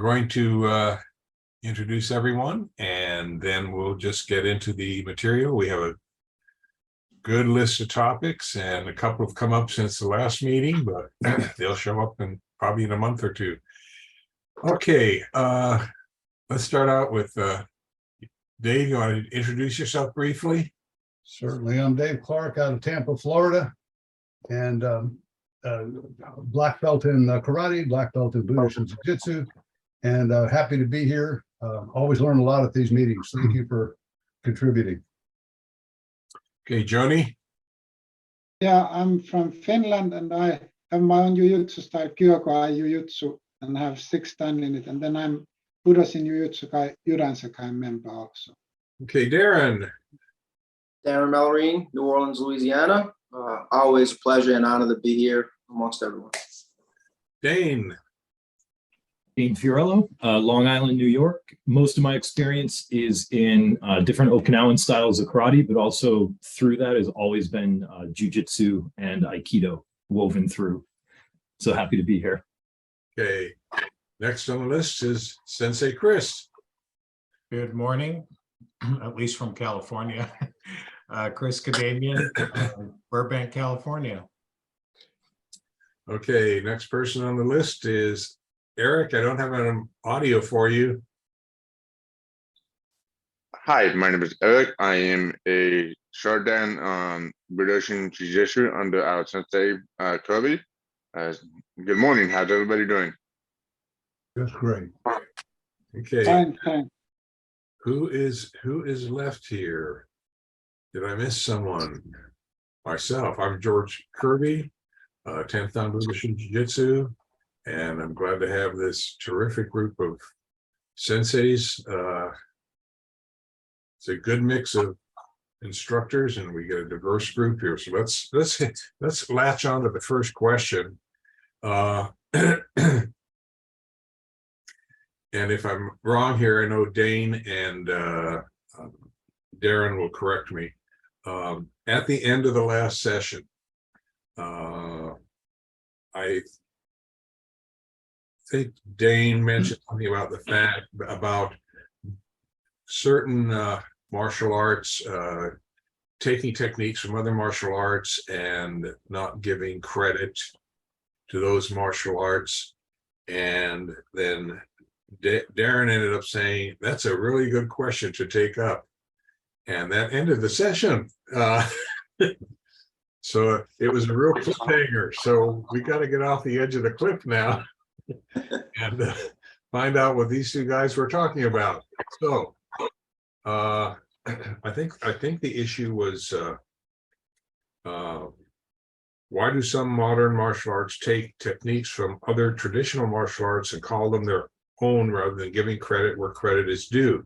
going to introduce everyone, and then we'll just get into the material. We have a good list of topics, and a couple have come up since the last meeting, but they'll show up probably in a month or two. Okay, let's start out with Dave. You want to introduce yourself briefly? Certainly. I'm Dave Clark out of Tampa, Florida, and black belt in karate, black belt in Budoshin Jujitsu, and happy to be here. Always learn a lot at these meetings. Thank you for contributing. Okay, Joni. Yeah, I'm from Finland, and I have my own Jujitsu style, Kyokai Jujitsu, and have 6 dan in it. And then I'm Budoshin Jujitsu Kai Uransakai member also. Okay, Darren. Darren Mellerine, New Orleans, Louisiana. Always a pleasure and honor to be here amongst everyone. Dane. Dane Fiorello, Long Island, New York. Most of my experience is in different Okinawan styles of karate, but also through that has always been Jujitsu and Aikido woven through. So happy to be here. Okay, next on the list is Sensei Chris. Good morning, at least from California. Chris Kadamian, Burbank, California. Okay, next person on the list is Eric. I don't have an audio for you. Hi, my name is Eric. I am a Shodan Budoshin Jujitsu under our sensei Kirby. Good morning. How's everybody doing? That's great. Okay. Fine. Who is left here? Did I miss someone? Myself. I'm George Kirby, 10th Dan Budoshin Jiu-Jitsu, and I'm glad to have this terrific group of senseis. It's a good mix of instructors, and we get a diverse group here. So let's latch on to the first question. And if I'm wrong here, I know Dane and Darren will correct me. At the end of the last session, I think Dane mentioned something about the fact about certain martial arts taking techniques from other martial arts and not giving credit to those martial arts. And then Darren ended up saying, that's a really good question to take up. And that ended the session. So it was a real cliffhanger. So we got to get off the edge of the cliff now and find out what these two guys were talking about. So I think the issue was why do some modern martial arts take techniques from other traditional martial arts and call them their own rather than giving credit where credit is due?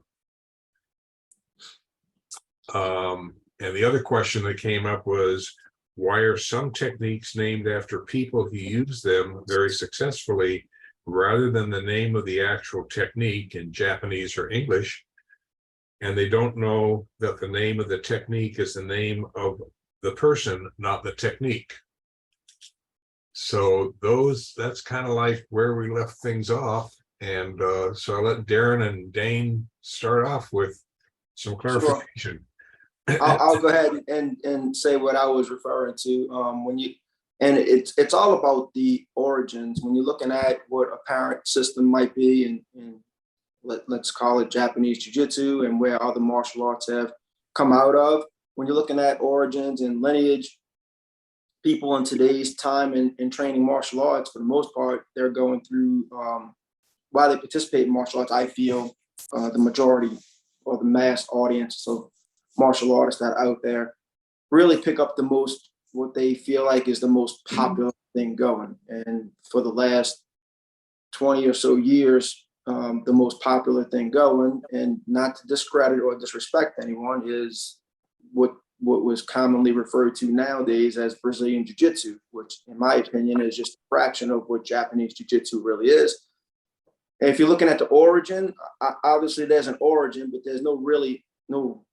And the other question that came up was, why are some techniques named after people who use them very successfully rather than the name of the actual technique in Japanese or English? And they don't know that the name of the technique is the name of the person, not the technique. So that's kind of like where we left things off. And so I'll let Darren and Dane start off with some clarification. Sure. I'll go ahead and say what I was referring to it's all about the origins. When you're looking at what a parent system might be in let's call it Japanese Jiu-Jitsu and where other martial arts have come out of, when you're looking at origins and lineage, people in today's time in training martial arts, for the most part, they're going through, while they participate in martial arts, I feel the majority or the mass audience of martial artists that are out there really pick up what they feel like is the most popular thing going. And for the last 20 or so years, the most popular thing going, and not to discredit or disrespect anyone, is what was commonly referred to nowadays as Brazilian Jiu-Jitsu, which in my opinion is just a fraction of what Japanese Jiu-Jitsu really is. And if you're looking at the origin, obviously there's an origin, but there's no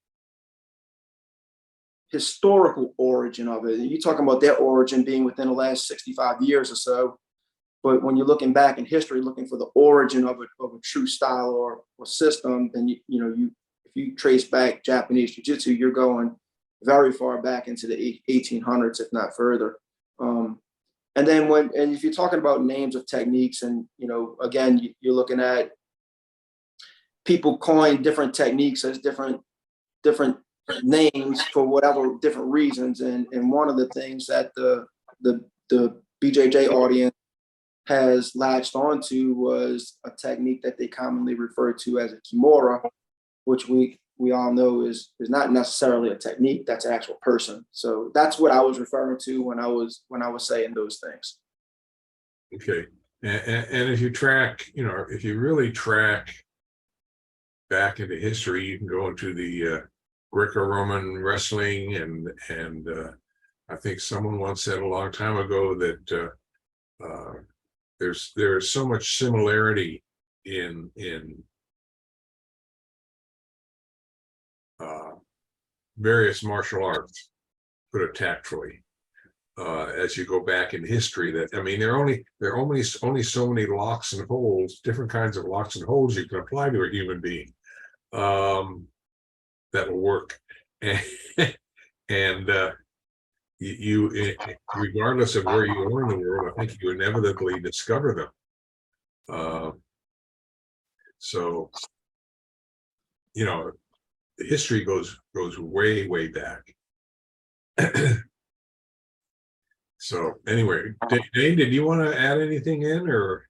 historical origin of it. And you're talking about their origin being within the last 65 years or so. But when you're looking back in history, looking for the origin of a true style or system, then if you trace back Japanese Jiu-Jitsu, you're going very far back into the 1800s, if not further. And then if you're talking about names of techniques, and again, you're looking at people coin different techniques as different names for whatever different reasons. And one of the things that the BJJ audience has latched onto was a technique that they commonly refer to as a Kimura, which we all know is not necessarily a technique, that's an actual person. So that's what I was referring to when I was saying those things. Okay. And if you track, if you really track back into history, you can go into the Greco-Roman wrestling, and I think someone once said a long time ago that there's so much similarity in various martial arts, put it tactfully, as you go back in history. That, I mean, there are only so many locks and holds, different kinds of locks and holds you can apply to a human being that will work, and you regardless of where you are in the world, I think you inevitably discover them. So the history goes way back. So anyway, Dave, did you want to add anything in, or?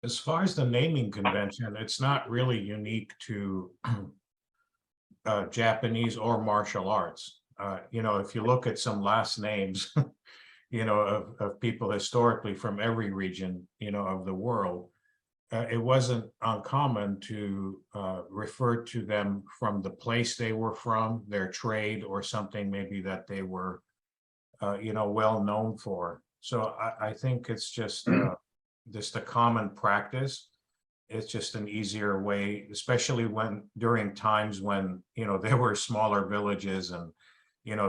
As far as the naming convention, it's not really unique to Japanese or martial arts. If you look at some last names, of people historically from every region, of the world, it wasn't uncommon to refer to them from the place they were from, their trade, or something maybe that they were, well known for. So I think it's just a common practice. It's just an easier way, especially during times when, there were smaller villages and,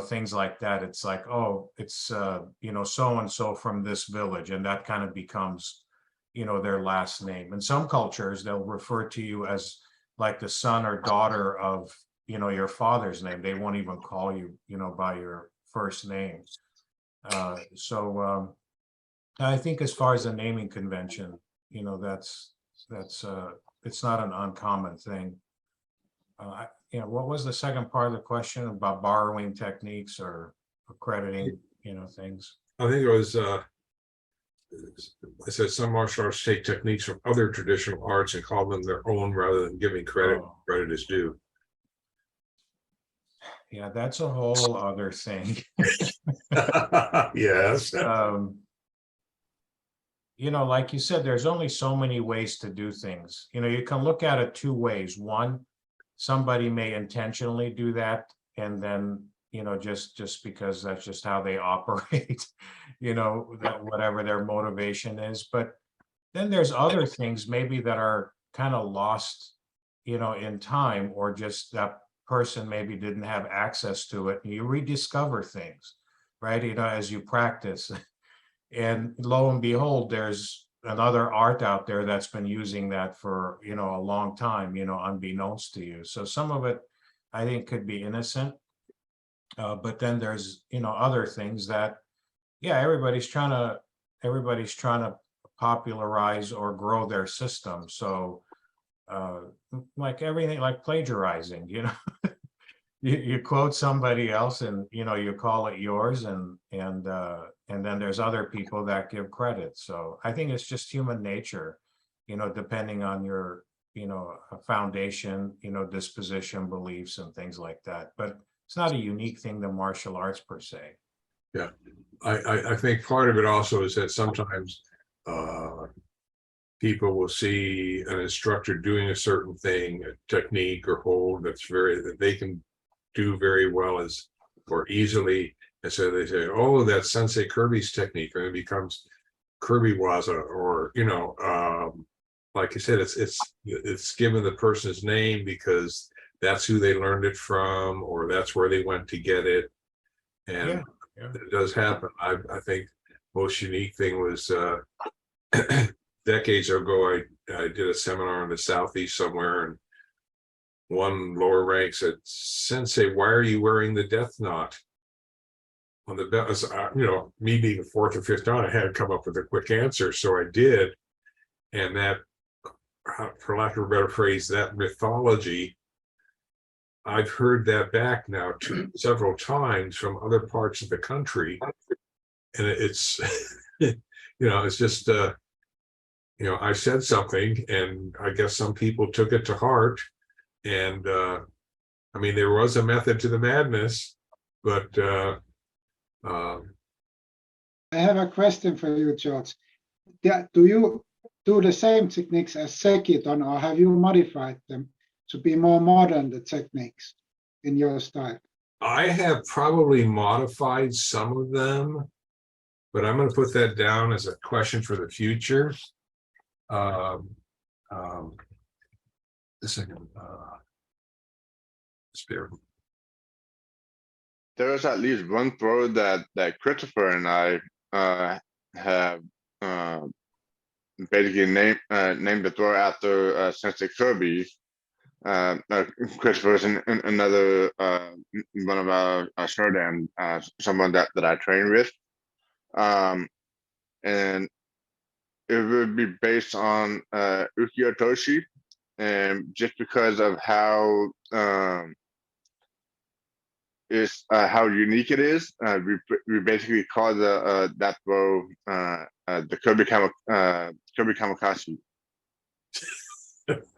things like that. It's like, oh, it's, so-and-so from this village, and that kind of becomes, their last name. In some cultures, they'll refer to you as like the son or daughter of, your father's name. They won't even call you, by your first name. So I think as far as the naming convention, that's it's not an uncommon thing. What was the second part of the question about borrowing techniques or accrediting, things? I think it was, I said some martial arts take techniques from other traditional arts and call them their own rather than giving credit. Credit is due. Yeah, that's a whole other thing. Yes. Like you said, there's only so many ways to do things. You can look at it two ways. One, somebody may intentionally do that, and then, just because that's just how they operate, that whatever their motivation is. But then there's other things maybe that are kind of lost, in time, or just that person maybe didn't have access to it, and you rediscover things, right? As you practice. And lo and behold, there's another art out there that's been using that for, a long time, unbeknownst to you. So some of it, I think, could be innocent. But then there's, other things that, everybody's trying to popularize or grow their system. So like everything, like plagiarizing, you quote somebody else and, you call it yours, and then there's other people that give credit. So I think it's just human nature, depending on your, foundation, disposition, beliefs, and things like that. But it's not a unique thing to martial arts per se. Yeah, I think part of it also is that sometimes people will see an instructor doing a certain thing, a technique or hold that they can do very well or easily, and so they say, oh, that's Sensei Kirby's technique, and it becomes Kirby Waza, or like I said, it's given the person's name because that's who they learned it from, or that's where they went to get it. And it does happen. I think most unique thing was decades ago, I did a seminar in the Southeast somewhere, and one lower rank said, "Sensei, why are you wearing the death knot?" On the belt, me being the fourth or fifth time, I had to come up with a quick answer, so I did. And that, for lack of a better phrase, that mythology, I've heard that back now several times from other parts of the country, and it's, it's just, I said something, and I guess some people took it to heart, and there was a method to the madness, but. I have a question for you, George. Do you do the same techniques as Sekiton, or have you modified them to be more modern, the techniques in your style? I have probably modified some of them, but I'm going to put that down as a question for the future. A second. Spare. There is at least one throw that Christopher and I have basically named the throw after Sensei Kirby. Christopher is another one of our Shodan, someone that I train with, and it would be based on Ukiyo Toshi, and just because of how how unique it is, we basically call that throw the Kirby Kamikaze,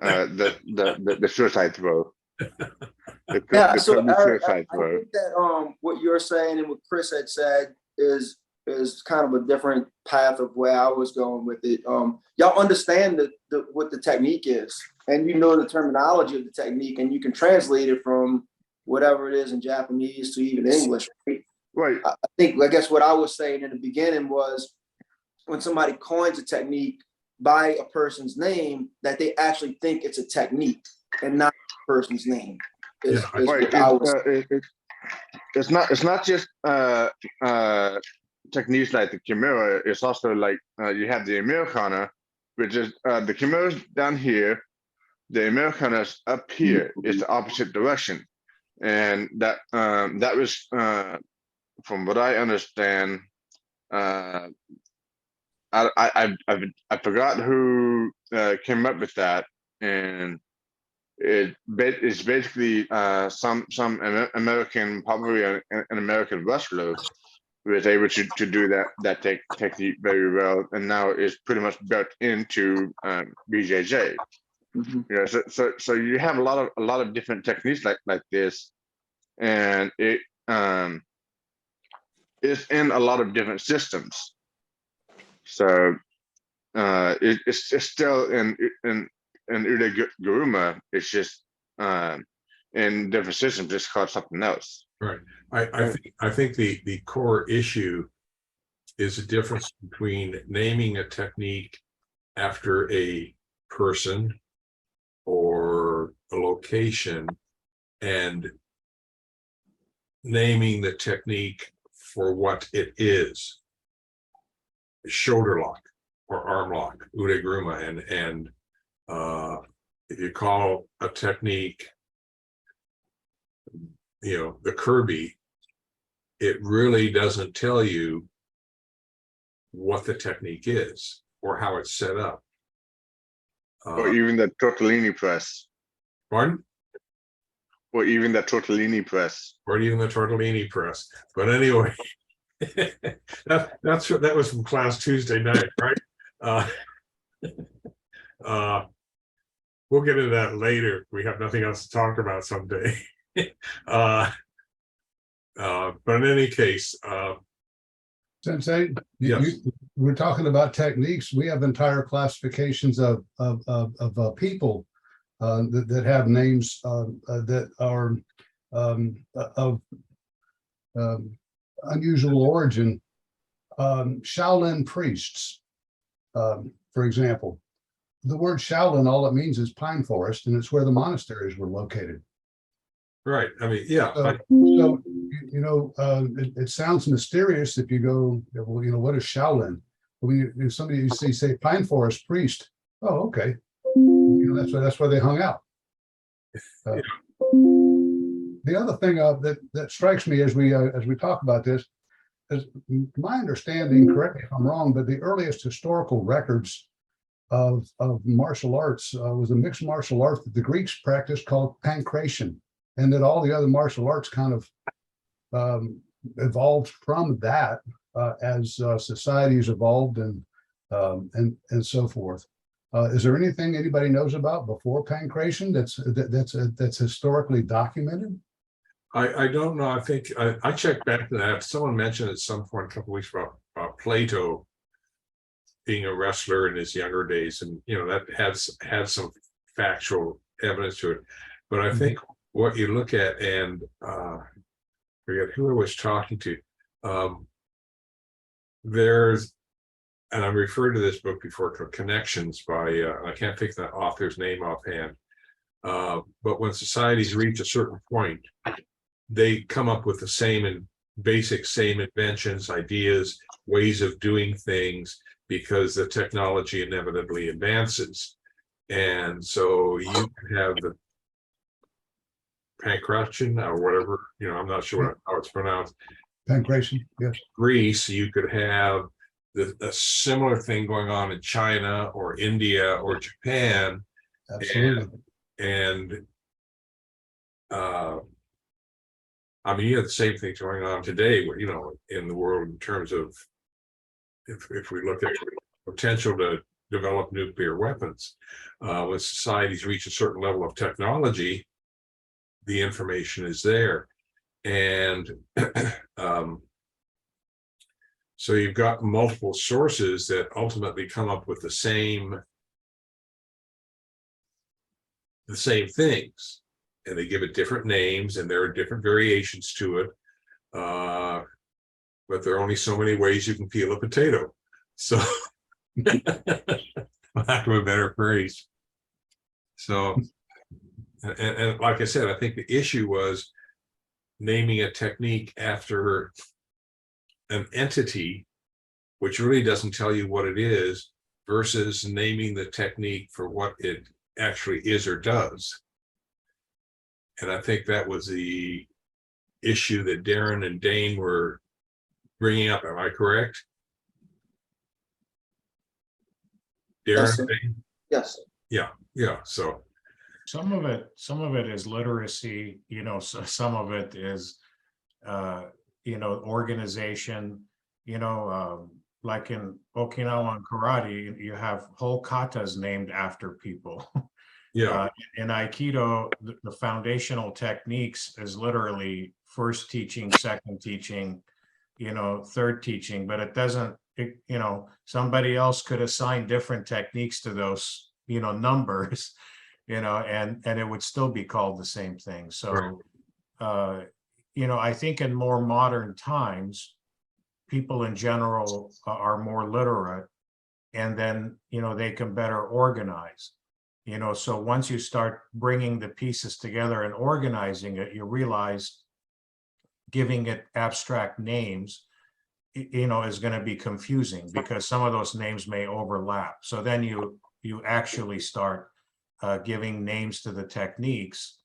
the suicide throw. Yeah, so Kirby Eric, suicide I throw. think that what you're saying and what Chris had said is kind of a different path of where I was going with it. Y'all understand what the technique is, and you know the terminology of the technique, and you can translate it from whatever it is in Japanese to even English. Right. I guess what I was saying in the beginning was when somebody coins a technique by a person's name, that they actually think it's a technique and not the person's name. Right. It's not just techniques like the Kimura. It's also like you have the Americana, which is the Kimura's down here, the Americana's up here. It's the opposite direction. And that was, from what I understand, I forgot who came up with that, and it's basically some American, probably an American wrestler who was able to do that technique very well, and now it's pretty much built into BJJ. Mm-hmm. So you have a lot of different techniques like this, and it is in a lot of different systems. So it's still in Uraguruma. It's just in different systems, just called something else. Right. I think the core issue is the difference between naming a technique after a person or a location and naming the technique for what it is. Shoulder lock or arm lock, uraguruma, and if you call a technique, the Kirby, it really doesn't tell you what the technique is or how it's set up. Or even the tortellini press. Pardon? Or even the tortellini press. Or even the tortellini press. But anyway, that was from class Tuesday night, right? We'll get into that later. We have nothing else to talk about someday. But in any case, Sensei, yes. We're talking about techniques. We have entire classifications of people that have names that are of unusual origin. Shaolin priests, for example. The word Shaolin, all it means is pine forest, and it's where the monasteries were located. Right. I mean, yeah. So, it sounds mysterious if you go, well, what is Shaolin? When if somebody you see say pine forest priest, oh, okay, that's where they hung out. Yeah. The other thing that strikes me as we talk about this is my understanding. Correct me if I'm wrong, but the earliest historical records of martial arts was a mixed martial art that the Greeks practiced called pankration, and that all the other martial arts kind of evolved from that as societies evolved and so forth. Is there anything anybody knows about before pankration that's historically documented? I don't know. I think I checked back to that. Someone mentioned at some point a couple weeks about Plato being a wrestler in his younger days, and that had some factual evidence to it. But I think what you look at, and forget who I was talking to, there's, and I referred to this book before, called Connections by I can't think of the author's name offhand. But when societies reach a certain point, they come up with the same inventions, ideas, ways of doing things, because the technology inevitably advances. And so you can have the pankration or whatever, I'm not sure how it's pronounced. Pankration, yes. Greece, you could have a similar thing going on in China or India or Japan. Absolutely. And I mean, you have the same things going on today, in the world in terms of if we look at potential to develop nuclear weapons. When societies reach a certain level of technology, the information is there. And so you've got multiple sources that ultimately come up with the same things, and they give it different names, and there are different variations to it. But there are only so many ways you can peel a potato. So, lack of a better phrase. So, and like I said, I think the issue was naming a technique after an entity, which really doesn't tell you what it is, versus naming the technique for what it actually is or does. And I think that was the issue that Darren and Dane were bringing up. Am I correct? Darren? Yes, sir. and Dane? Yes. Yeah. So Some of it is literacy, so some of it is, organization, like in Okinawan karate, you have whole katas named after people. yeah, In Aikido, the foundational techniques is literally first teaching, second teaching, third teaching, but it doesn't, somebody else could assign different techniques to those, numbers, and it would still be called the same thing. So, I think in more modern times, people in general are more literate, and then, they can better organize. So once you start bringing the pieces together and organizing it, you realize giving it abstract names, is going to be confusing, because some of those names may overlap. So then you actually start giving names to the techniques.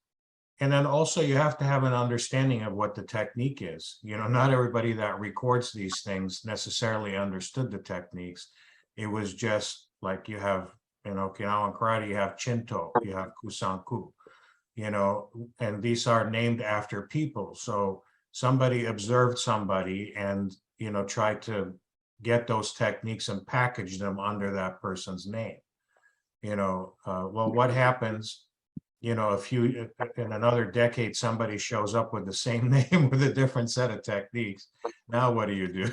And then also you have to have an understanding of what the technique is. Not everybody that records these things necessarily understood the techniques. It was just like you have in Okinawan karate, you have Shinto, you have Kusanku, and these are named after people. So somebody observed somebody and, tried to get those techniques and package them under that person's name. Well, what happens, in another decade, somebody shows up with the same name with a different set of techniques. Now, what do you do?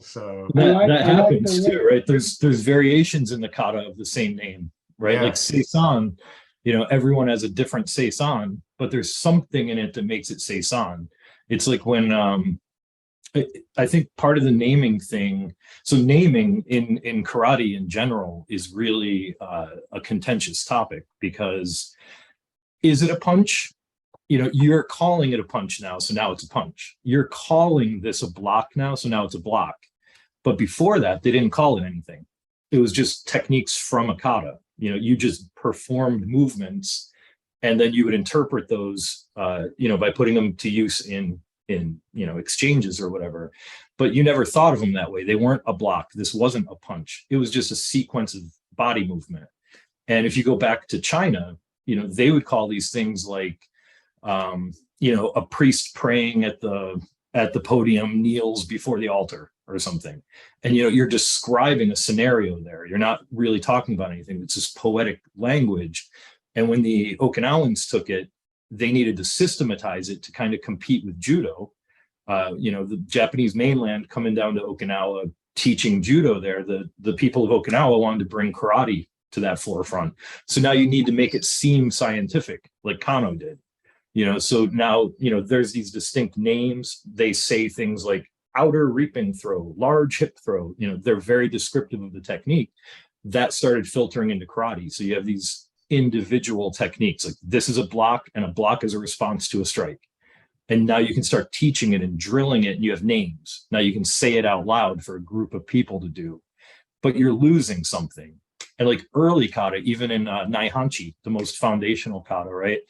So that happens too, right? There's variations in the kata of the same name, right? Yeah. Like Seisan, everyone has a different Seisan, but there's something in it that makes it Seisan. It's like when I think part of the naming thing, so naming in karate in general is really a contentious topic, because is it a punch? You know, you're calling it a punch now, so now it's a punch. You're calling this a block now, so now it's a block. But before that, they didn't call it anything. It was just techniques from a kata. You know, you just performed movements, and then you would interpret those, you know, by putting them to use in you know, exchanges or whatever. But you never thought of them that way. They weren't a block. This wasn't a punch. It was just a sequence of body movement. And if you go back to China, you know, they would call these things like, you know, a priest praying at the podium kneels before the altar or something. And, you know, you're describing a scenario there. You're not really talking about anything. It's just poetic language. And when the Okinawans took it, they needed to systematize it to kind of compete with judo. You know, the Japanese mainland coming down to Okinawa, teaching judo there, the people of Okinawa wanted to bring karate to that forefront. So now you need to make it seem scientific, like Kano did. You know, so now, you know, there's these distinct names. They say things like outer reaping throw, large hip throw. You know, they're very descriptive of the technique. That started filtering into karate. So you have these individual techniques, like this is a block, and a block is a response to a strike. And now you can start teaching it and drilling it, and you have names. Now you can say it out loud for a group of people to do, but you're losing something. And like early kata, even in Naihanchi, the most foundational kata, right?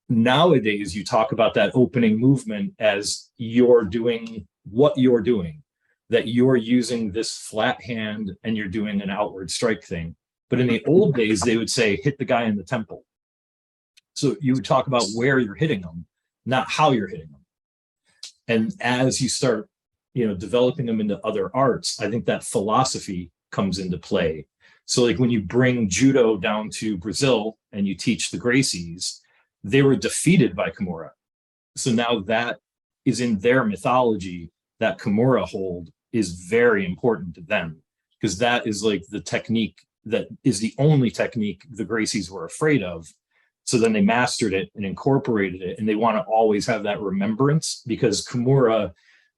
Nowadays you talk about that opening movement as you're doing what you're doing, that you're using this flat hand and you're doing an outward strike thing. But in the old days, they would say, hit the guy in the temple. So you would talk about where you're hitting them, not how you're hitting them. And as you start, you know, developing them into other arts, I think that philosophy comes into play. So like when you bring judo down to Brazil and you teach the Gracies, they were defeated by Kimura. So now that is in their mythology, that Kimura hold is very important to them, because that is like the technique that is the only technique the Gracies were afraid of. So then they mastered it and incorporated it, and they want to always have that remembrance, because Kimura,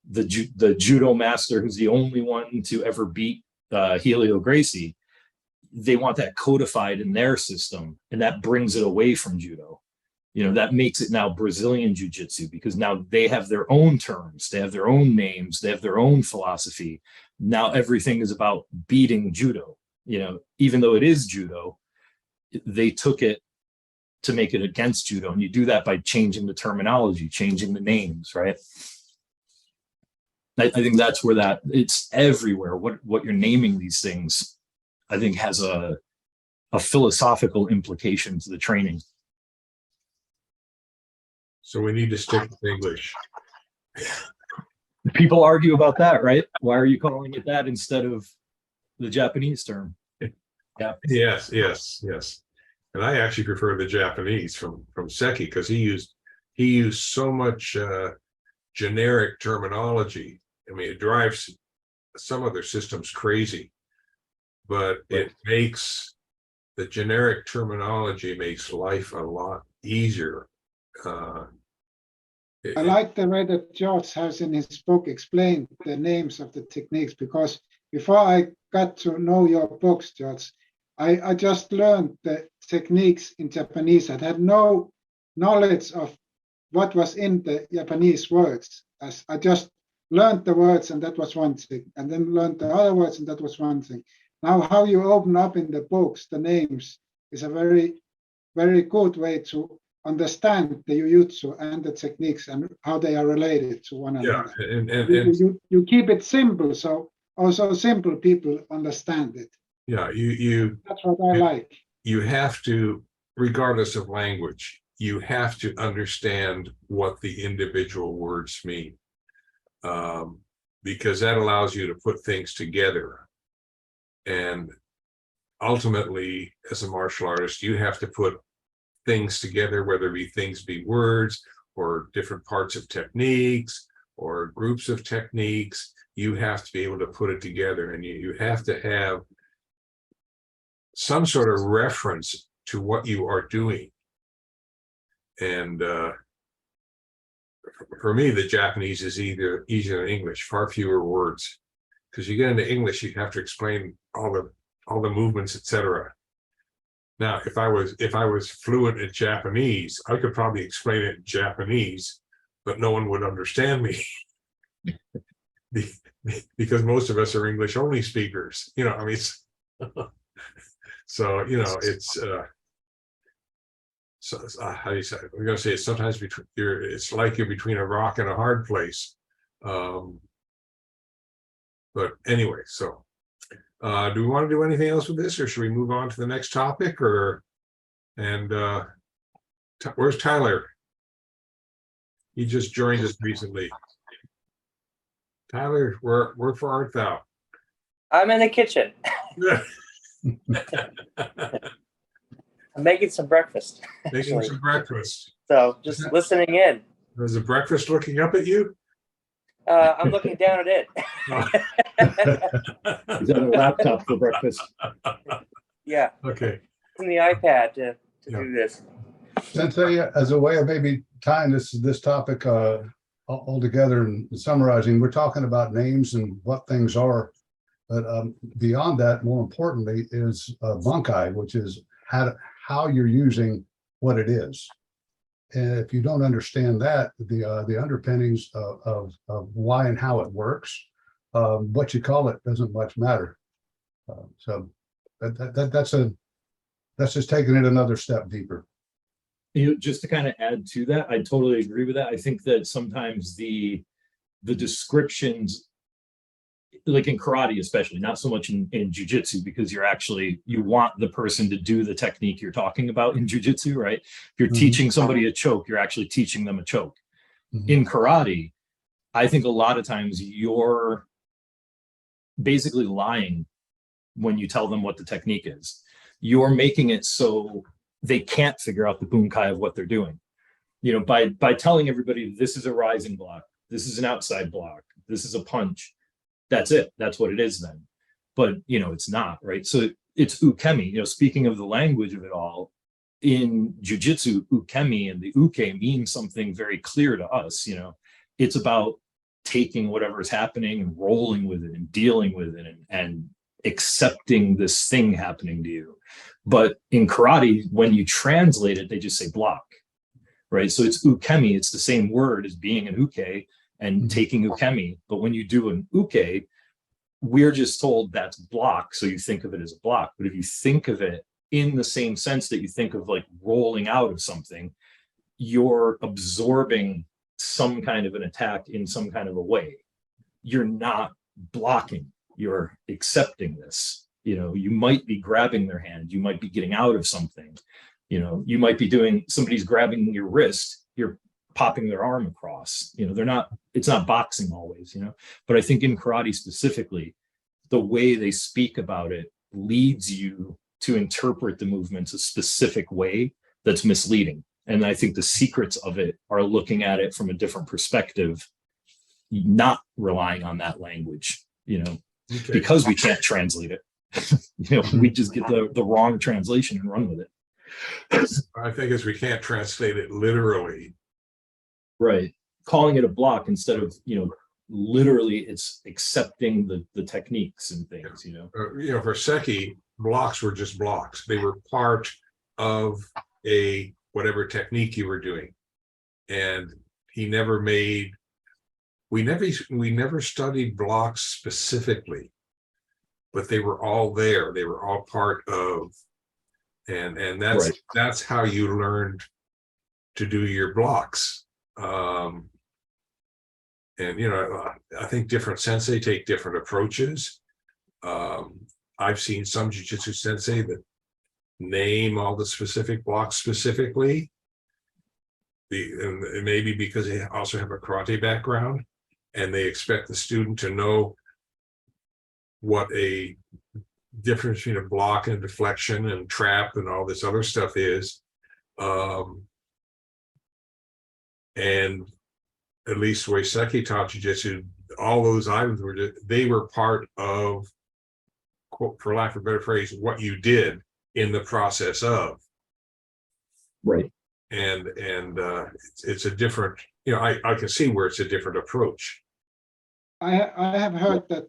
the judo master, who's the only one to ever beat Helio Gracie, they want that codified in their system, and that brings it away from judo. You know, that makes it now Brazilian jiu-jitsu, because now they have their own terms, they have their own names, they have their own philosophy. Now everything is about beating judo. You know, even though it is judo, they took it to make it against judo, and you do that by changing the terminology, changing the names, right? I think that's where that, it's everywhere. What you're naming these things, I think, has a philosophical implication to the training. So we need to stick with English. People argue about that, right? Why are you calling it that instead of the Japanese term? Yeah. Yes. And I actually prefer the Japanese from Seki, because he used so much generic terminology. I mean, it drives some of their systems crazy, but it makes the generic terminology makes life a lot easier. I like the way that George has in his book explained the names of the techniques, because before I got to know your books, George, I just learned the techniques in Japanese. I had no knowledge of what was in the Japanese words. As I just learned the words, and that was one thing, and then learned the other words, and that was one thing. Now, how you open up in the books the names is a very, very good way to understand the Jujitsu and the techniques and how they are related to one another. And you keep it simple, so also simple people understand it. yeah, That's what I like. You have to, regardless of language, you have to understand what the individual words mean, because that allows you to put things together. And ultimately, as a martial artist, you have to put things together, whether things be words or different parts of techniques or groups of techniques. You have to be able to put it together, and you have to have some sort of reference to what you are doing. And for me, the Japanese is easier than English, far fewer words, because you get into English, you have to explain all the movements, etc. Now, if I was fluent in Japanese, I could probably explain it in Japanese, but no one would understand me. Because most of us are English only speakers, you know, I mean, so, you know, it's, so how do you say, we're gonna say it's sometimes between it's like you're between a rock and a hard place. But anyway, so do we want to do anything else with this, or should we move on to the next topic? Or where's Tyler? He just joined us recently. Tyler, where art thou? I'm in the kitchen. I'm making some breakfast. Making some breakfast. So just listening in. Is the breakfast looking up at you? I'm looking down at it. He's on a laptop for breakfast. Yeah. Okay. Using the iPad to do this. Sensei, as a way of maybe tying this topic all together and summarizing, we're talking about names and what things are. But beyond that, more importantly, is bunkai, which is how you're using what it is. And if you don't understand that, the underpinnings of why and how it works, what you call it doesn't much matter. So that's just taking it another step deeper. You know, just to kind of add to that, I totally agree with that. I think that sometimes the descriptions, like in karate especially, not so much in jujitsu, because you want the person to do the technique you're talking about in jujitsu, right? If you're teaching somebody a choke, you're actually teaching them a choke. In karate, I think a lot of times you're basically lying when you tell them what the technique is. You're making it so they can't figure out the bunkai of what they're doing. You know, by telling everybody this is a rising block, this is an outside block, this is a punch. That's it. That's what it is then. But, you know, it's not, right? So it's ukemi, you know, speaking of the language of it all, in jujitsu, ukemi and the uke means something very clear to us. You know, it's about taking whatever is happening and rolling with it and dealing with it and accepting this thing happening to you. But in karate, when you translate it, they just say block, right? So it's ukemi. It's the same word as being an uke and taking ukemi. But when you do an uke, we're just told that's block. So you think of it as a block. But if you think of it in the same sense that you think of like rolling out of something, you're absorbing some kind of an attack in some kind of a way. You're not blocking, you're accepting this. You know, you might be grabbing their hand, you might be getting out of something, you know, you might be doing, somebody's grabbing your wrist, you're popping their arm across, you know, it's not boxing always, you know. But I think in karate specifically, the way they speak about it leads you to interpret the movements a specific way that's misleading. And I think the secrets of it are looking at it from a different perspective, not relying on that language, you know, because we can't translate it. You know, we just get the wrong translation and run with it. I think we can't translate it literally. Right. Calling it a block instead of, you know, literally it's accepting the techniques and things, you know. You know, for Seki, blocks were just blocks. They were part of a whatever technique you were doing. And he never made, we never studied blocks specifically, but they were all there. They were all part of, and that's how you learned to do your blocks. And you know, I think different sensei take different approaches. I've seen some jujitsu sensei that name all the specific blocks specifically. And maybe because they also have a karate background, and they expect the student to know what a difference between a block and deflection and trap and all this other stuff is. And at least the way Seki taught jujitsu, all those items they were part of, for lack of a better phrase, what you did in the process of. Right. And it's a different, you know, I can see where it's a different approach. I have heard that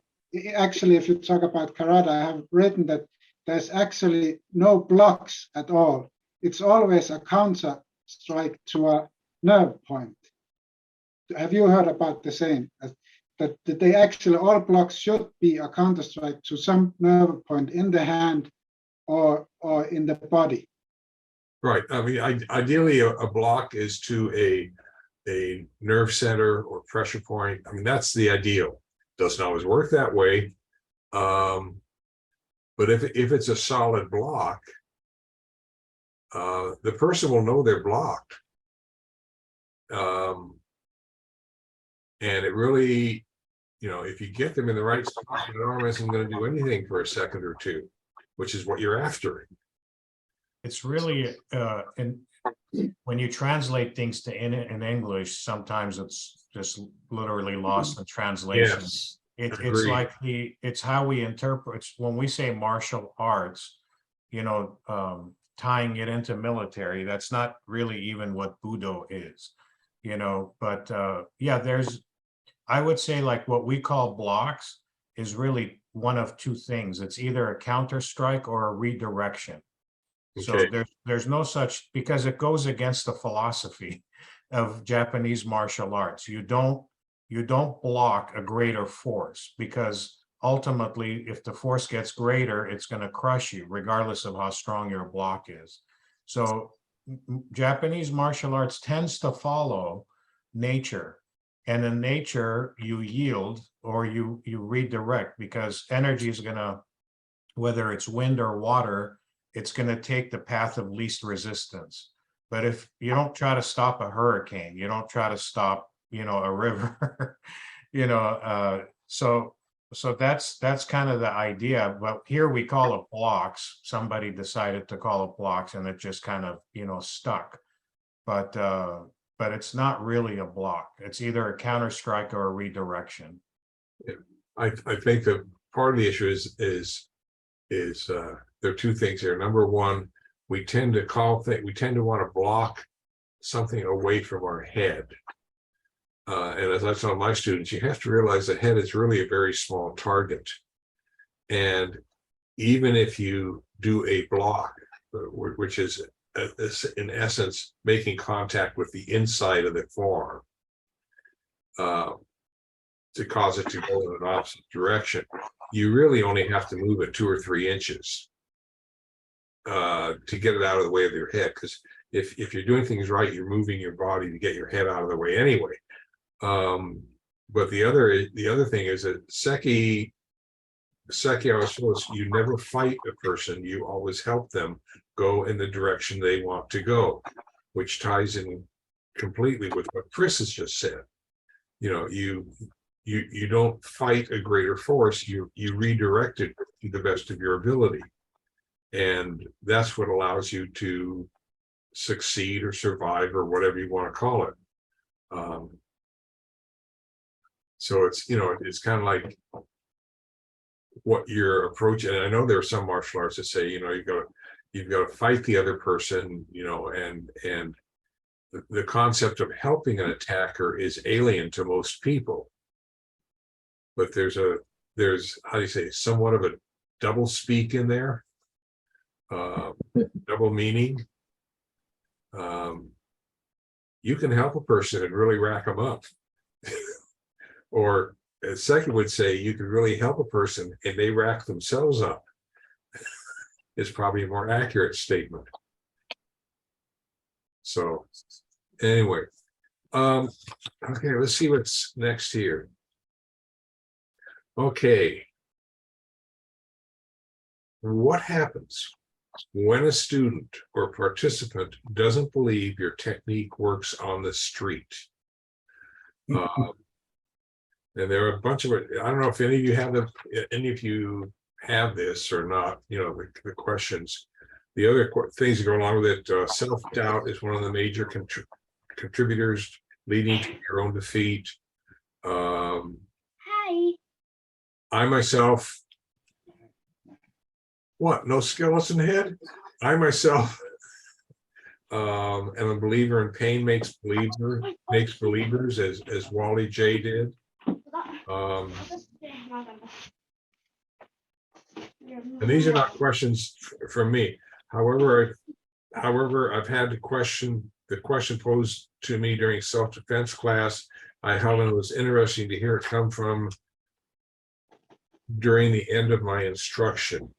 actually, if you talk about karate, I have written that there's actually no blocks at all. It's always a counter strike to a nerve point. Have you heard about the same? That they actually, all blocks should be a counter strike to some nerve point in the hand or in the body. Right. I mean, ideally, a block is to a nerve center or pressure point. I mean, that's the ideal. Doesn't always work that way. But if it's a solid block, the person will know they're blocked. And it really, if you get them in the right spot, the arm isn't going to do anything for a second or two, which is what you're after. It's really, when you translate things in English, sometimes it's just literally lost in translation. Yes. It's Agreed. like it's how we interpret, when we say martial arts, tying it into military, that's not really even what Budo is, but yeah, I would say like what we call blocks is really one of two things. It's either a counter strike or a redirection. So Okay. there's no such, because it goes against the philosophy of Japanese martial arts. You don't block a greater force, because ultimately, if the force gets greater, it's going to crush you, regardless of how strong your block is. So Japanese martial arts tends to follow nature. And in nature, you yield or you redirect, because energy is going to, whether it's wind or water, it's going to take the path of least resistance. But if you don't try to stop a hurricane, you don't try to stop, a river, so that's kind of the idea. But here we call it blocks. Somebody decided to call it blocks, and it just kind of, stuck. But it's not really a block. It's either a counter strike or a redirection. I think that part of the issue is there are two things here. Number one, we tend to want to block something away from our head. And as I tell my students, you have to realize the head is really a very small target. And even if you do a block, which is in essence making contact with the inside of the forearm, to cause it to go in an opposite direction, you really only have to move it 2 or 3 inches to get it out of the way of your head. Because if you're doing things right, you're moving your body to get your head out of the way anyway. But the other thing is that Seki always shows you never fight a person, you always help them go in the direction they want to go, which ties in completely with what Chris has just said. You don't fight a greater force, you redirect it to the best of your ability. And that's what allows you to succeed or survive or whatever you want to call it. So it's, it's kind of like what your approach. And I know there are some martial arts that say, you've got to fight the other person, and the concept of helping an attacker is alien to most people. But there's how do you say, somewhat of a double speak in there, double meaning. You can help a person and really rack them up. Or as second would say, you can really help a person and they rack themselves up. Is probably a more accurate statement. So anyway, okay, let's see what's next here. Okay. What happens when a student or participant doesn't believe your technique works on the street? And there are a bunch of it. I don't know if any of you have this or not, the questions. The other things that go along with it, self-doubt is one of the major contributors leading to your own defeat. Hi. I myself, what, no skeleton head? I myself am a believer in pain makes believers, as Wally J did. And these are not questions from me. However, I've had the question posed to me during self-defense class. I found it was interesting to hear it come from during the end of my instruction.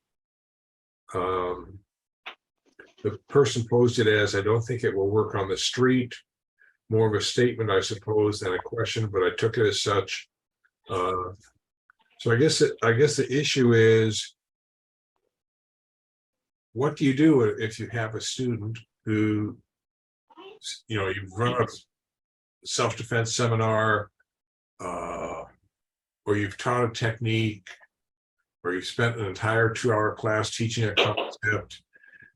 The person posed it as, I don't think it will work on the street. More of a statement, I suppose, than a question, but I took it as such. So I guess the issue is, what do you do if you have a student who, you've run a self-defense seminar, or you've taught a technique, or you've spent an entire 2-hour class teaching a concept,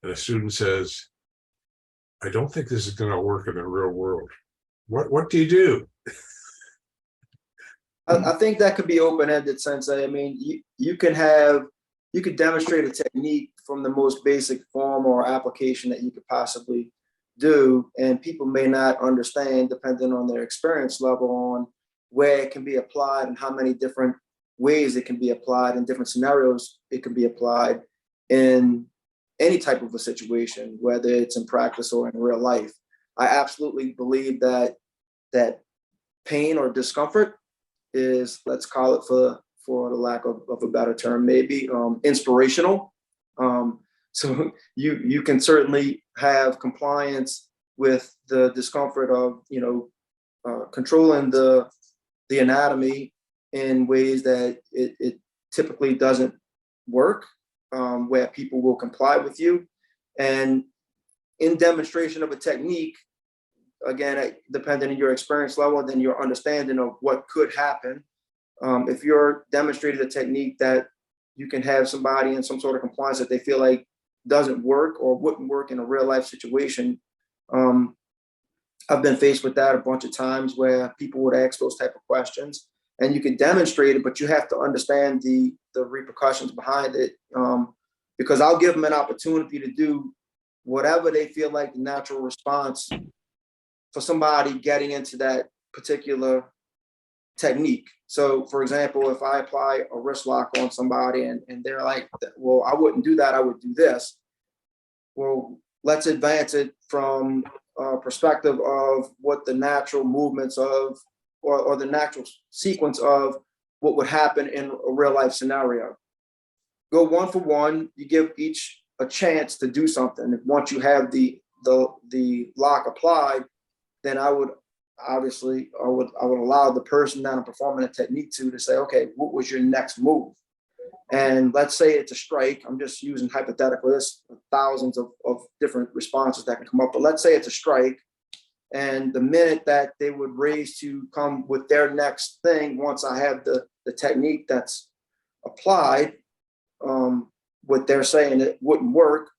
and a student says, I don't think this is going to work in the real world. What do you do? I think that could be open-ended, Sensei. I mean, you could demonstrate a technique from the most basic form or application that you could possibly do, and people may not understand, depending on their experience level, on where it can be applied and how many different ways it can be applied, in different scenarios it can be applied in any type of a situation, whether it's in practice or in real life. I absolutely believe that pain or discomfort is, let's call it for the lack of a better term, maybe inspirational. So you can certainly have compliance with the discomfort of, controlling the anatomy in ways that it typically doesn't work, where people will comply with you. And in demonstration of a technique, again, depending on your experience level, then your understanding of what could happen. If you're demonstrating a technique that you can have somebody in some sort of compliance that they feel like doesn't work or wouldn't work in a real life situation, I've been faced with that a bunch of times where people would ask those type of questions, and you can demonstrate it, but you have to understand the repercussions behind it, because I'll give them an opportunity to do whatever they feel like the natural response for somebody getting into that particular technique. So for example, if I apply a wrist lock on somebody and they're like, well, I wouldn't do that, I would do this. Well, let's advance it from a perspective of what the natural movements of, or the natural sequence of what would happen in a real life scenario. Go one for one, you give each a chance to do something. Once you have the lock applied, then I would allow the person that I'm performing a technique to say, okay, what was your next move? And let's say it's a strike. I'm just using hypothetical. There's thousands of different responses that can come up, but let's say it's a strike. And the minute that they would raise to come with their next thing, once I have the technique that's applied, what they're saying it wouldn't work,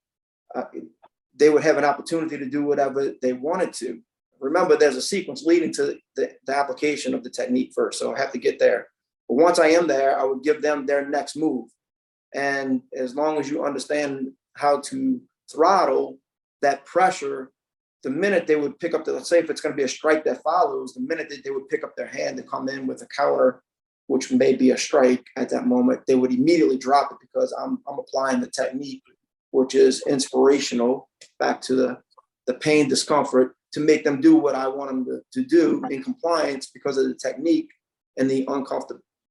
they would have an opportunity to do whatever they wanted to. Remember, there's a sequence leading to the application of the technique first, so I have to get there. But once I am there, I would give them their next move. And as long as you understand how to throttle that pressure, the minute they would pick up let's say if it's going to be a strike that follows, the minute that they would pick up their hand to come in with a counter, which may be a strike at that moment, they would immediately drop it, because I'm applying the technique, which is inspirational, back to the pain, discomfort, to make them do what I want them to do in compliance because of the technique and the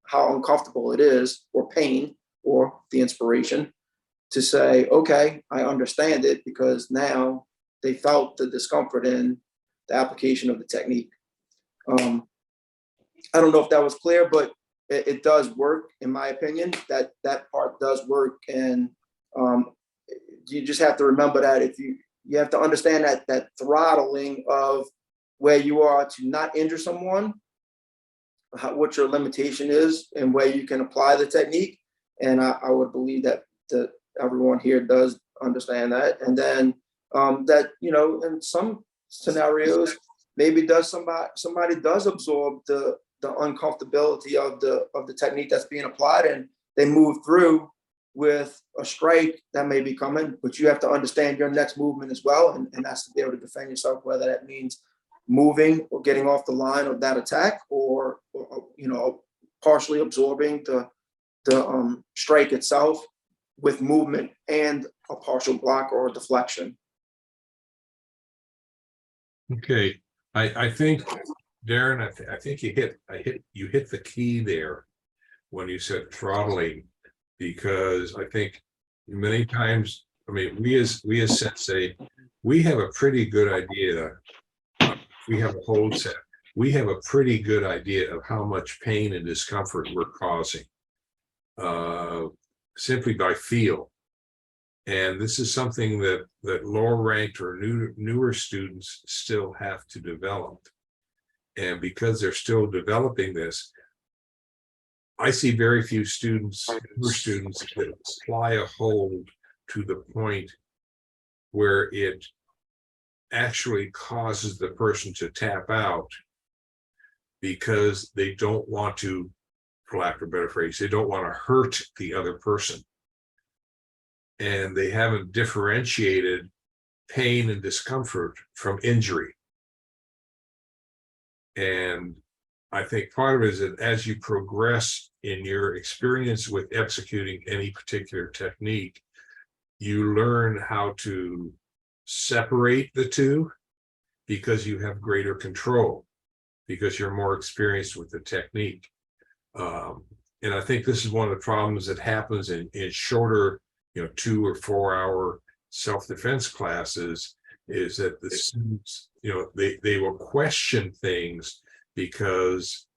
how uncomfortable it is, or pain, or the inspiration, to say, okay, I understand it, because now they felt the discomfort in the application of the technique. I don't know if that was clear, but it does work, in my opinion. That part does work, and you just have to remember that if you have to understand that throttling of where you are to not injure someone, what your limitation is, and where you can apply the technique. And I would believe that everyone here does understand that. And then that, in some scenarios, maybe somebody does absorb the uncomfortability of the technique that's being applied, and they move through with a strike that may be coming, but you have to understand your next movement as well, and that's to be able to defend yourself, whether that means moving or getting off the line of that attack, or partially absorbing the strike itself, with movement and a partial block or a deflection. Okay, I think, Darren, I think you hit the key there when you said throttling, because I think many times, I mean, we as sensei, we have a pretty good idea. We have a hold set. We have a pretty good idea of how much pain and discomfort we're causing, simply by feel. And this is something that lower ranked or newer students still have to develop. And because they're still developing this, I see very few students, newer students, that apply a hold to the point where it actually causes the person to tap out, because they don't want to, for lack of a better phrase, they don't want to hurt the other person. And they haven't differentiated pain and discomfort from injury. And I think part of it is that as you progress in your experience with executing any particular technique, you learn how to separate the two, because you have greater control, because you're more experienced with the technique. And I think this is one of the problems that happens in shorter, 2 or 4 hour self-defense classes, is that the students, they will question things because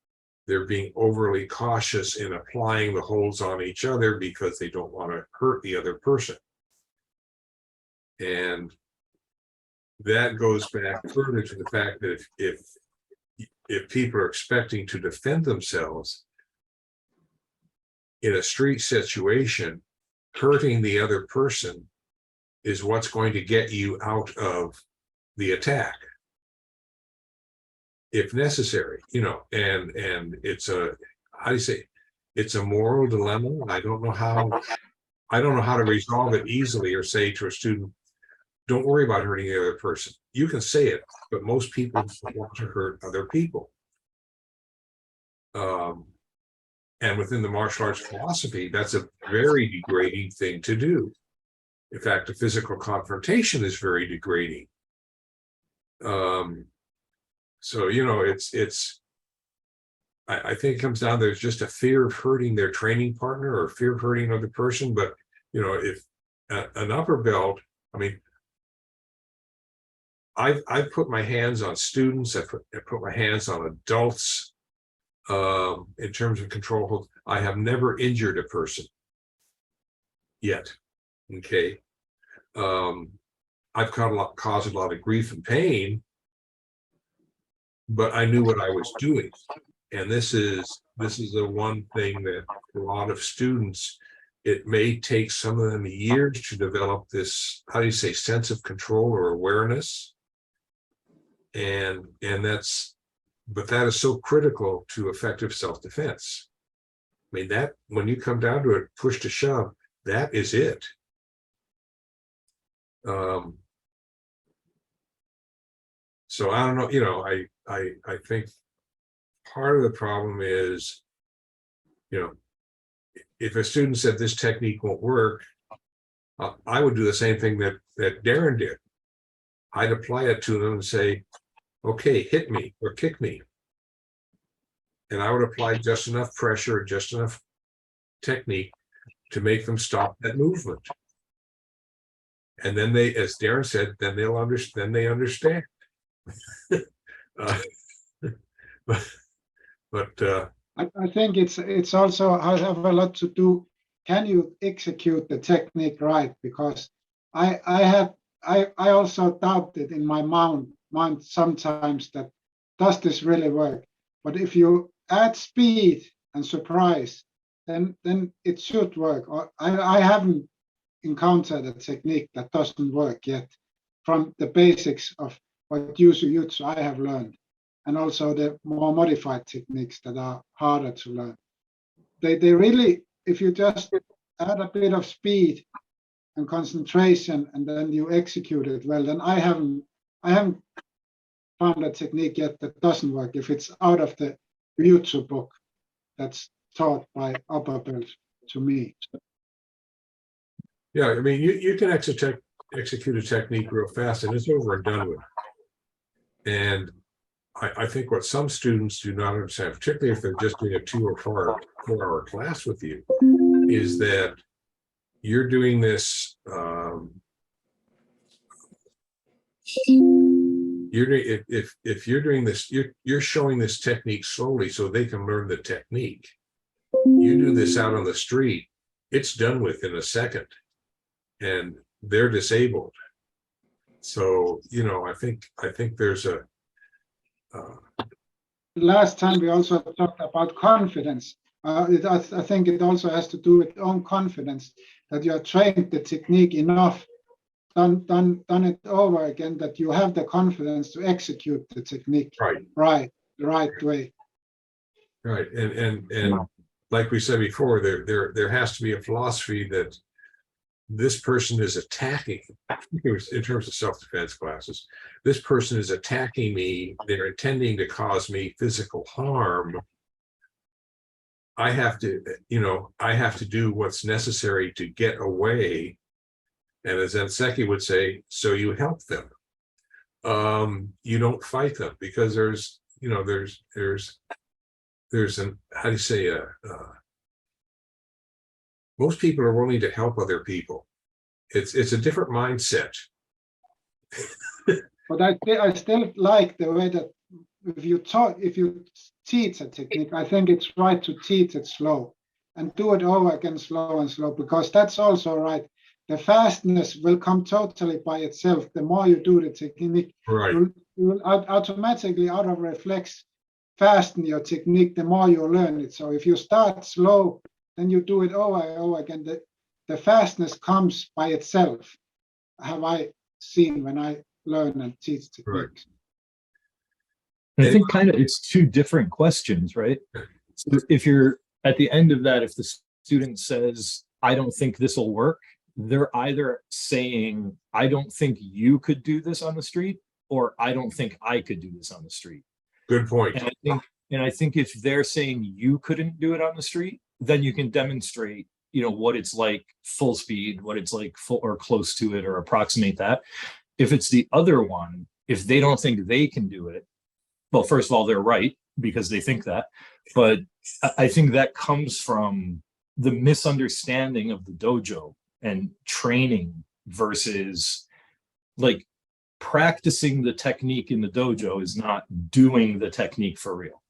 they're being overly cautious in applying the holds on each other, because they don't want to hurt the other person. And that goes back further to the fact that if people are expecting to defend themselves in a street situation, hurting the other person is what's going to get you out of the attack, if necessary, and it's a, how do you say, it's a moral dilemma. I don't know how to resolve it easily, or say to a student, don't worry about hurting the other person. You can say it, but most people don't want to hurt other people. And within the martial arts philosophy, that's a very degrading thing to do. In fact, a physical confrontation is very degrading. So, I think it comes down, there's just a fear of hurting their training partner, or fear of hurting another person. But, if an upper belt, I mean, I've put my hands on students, I put my hands on adults, in terms of control holds. I have never injured a person yet. Okay. I've caused a lot of grief and pain, but I knew what I was doing. And this is the one thing that a lot of students, it may take some of them years to develop this, how do you say, sense of control or awareness. And that is so critical to effective self-defense. I mean, that when you come down to it, push to shove, that is it. So I don't know, I think part of the problem is, if a student said this technique won't work, I would do the same thing that Darren did. I'd apply it to them and say, okay, hit me or kick me. And I would apply just enough pressure, just enough technique to make them stop that movement. And then they, as Darren said, then they understand. I think it's also have a lot to do. Can you execute the technique right? Because I also doubted in my mind sometimes that, does this really work? But if you add speed and surprise, then it should work. I haven't encountered a technique that doesn't work yet, from the basics of what Jujitsu I have learned, and also the more modified techniques that are harder to learn. They really, if you just add a bit of speed and concentration, and then you execute it well, then I haven't found a technique yet that doesn't work if it's out of the Jujitsu book that's taught by upper belts to me. Yeah, I mean, you can execute a technique real fast and it's over and done with. And I think what some students do not understand, particularly if they're just doing a 2 or 4 hour class with you, is that you're doing this, if you're doing this, you're showing this technique slowly so they can learn the technique. You do this out on the street, it's done with in a second, and they're disabled. So, you know, I think there's a Last time we also talked about confidence. I think it also has to do with own confidence, that you are trained the technique enough, done it over again, that you have the confidence to execute the technique right. the right way. Right, and like we said before, there has to be a philosophy that this person is attacking. In terms of self-defense classes, this person is attacking me. They're intending to cause me physical harm. I have to, you know, I have to do what's necessary to get away. And as sensei would say, so you help them. You don't fight them, because there's, you know, there's an, how do you say, most people are willing to help other people. It's a different mindset. But I still like the way that if you teach a technique, I think it's right to teach it slow and do it over again, slow and slow, because that's also right. The fastness will come totally by itself. The more you do the technique, Right. you will automatically out of reflex fasten your technique the more you learn it. So if you start slow, then you do it over and over again. The fastness comes by itself. Have I seen when I learn and teach techniques? And I think kind of it's two different questions, right? So if you're at the end of that, if the student says, I don't think this will work, they're either saying, I don't think you could do this on the street, or I don't think I could do this on the street. Good point. And I think if they're saying you couldn't do it on the street, then you can demonstrate, you know, what it's like full speed, what it's like full or close to it, or approximate that. If it's the other one, if they don't think they can do it, well, first of all, they're right because they think that. But I think that comes from the misunderstanding of the dojo and training versus like practicing the technique in the dojo is not doing the technique for real.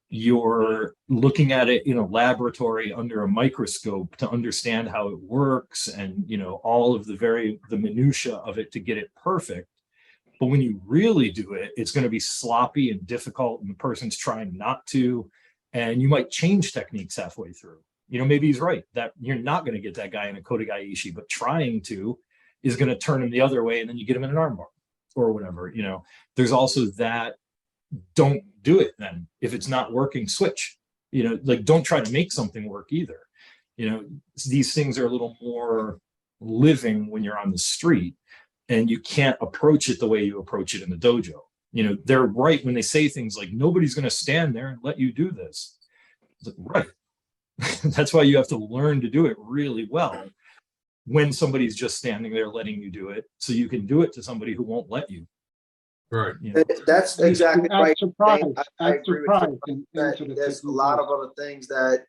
You're looking at it in a laboratory under a microscope to understand how it works and, you know, all of the minutia of it to get it perfect. But when you really do it, it's going to be sloppy and difficult, and the person's trying not to, and you might change techniques halfway through. You know, maybe he's right that you're not going to get that guy in a Kotegaeshi, but trying to is going to turn him the other way, and then you get him in an armbar or whatever. You know, there's also that. Don't do it then. If it's not working, switch. You know, like don't try to make something work either. You know, these things are a little more living when you're on the street, and you can't approach it the way you approach it in the dojo. You know, they're right when they say things like, nobody's going to stand there and let you do this. Like, right. That's why you have to learn to do it really well when somebody's just standing there letting you do it, so you can do it to somebody who won't let you. Right. You know? That's exactly right. I agree with you. There's a lot of other things that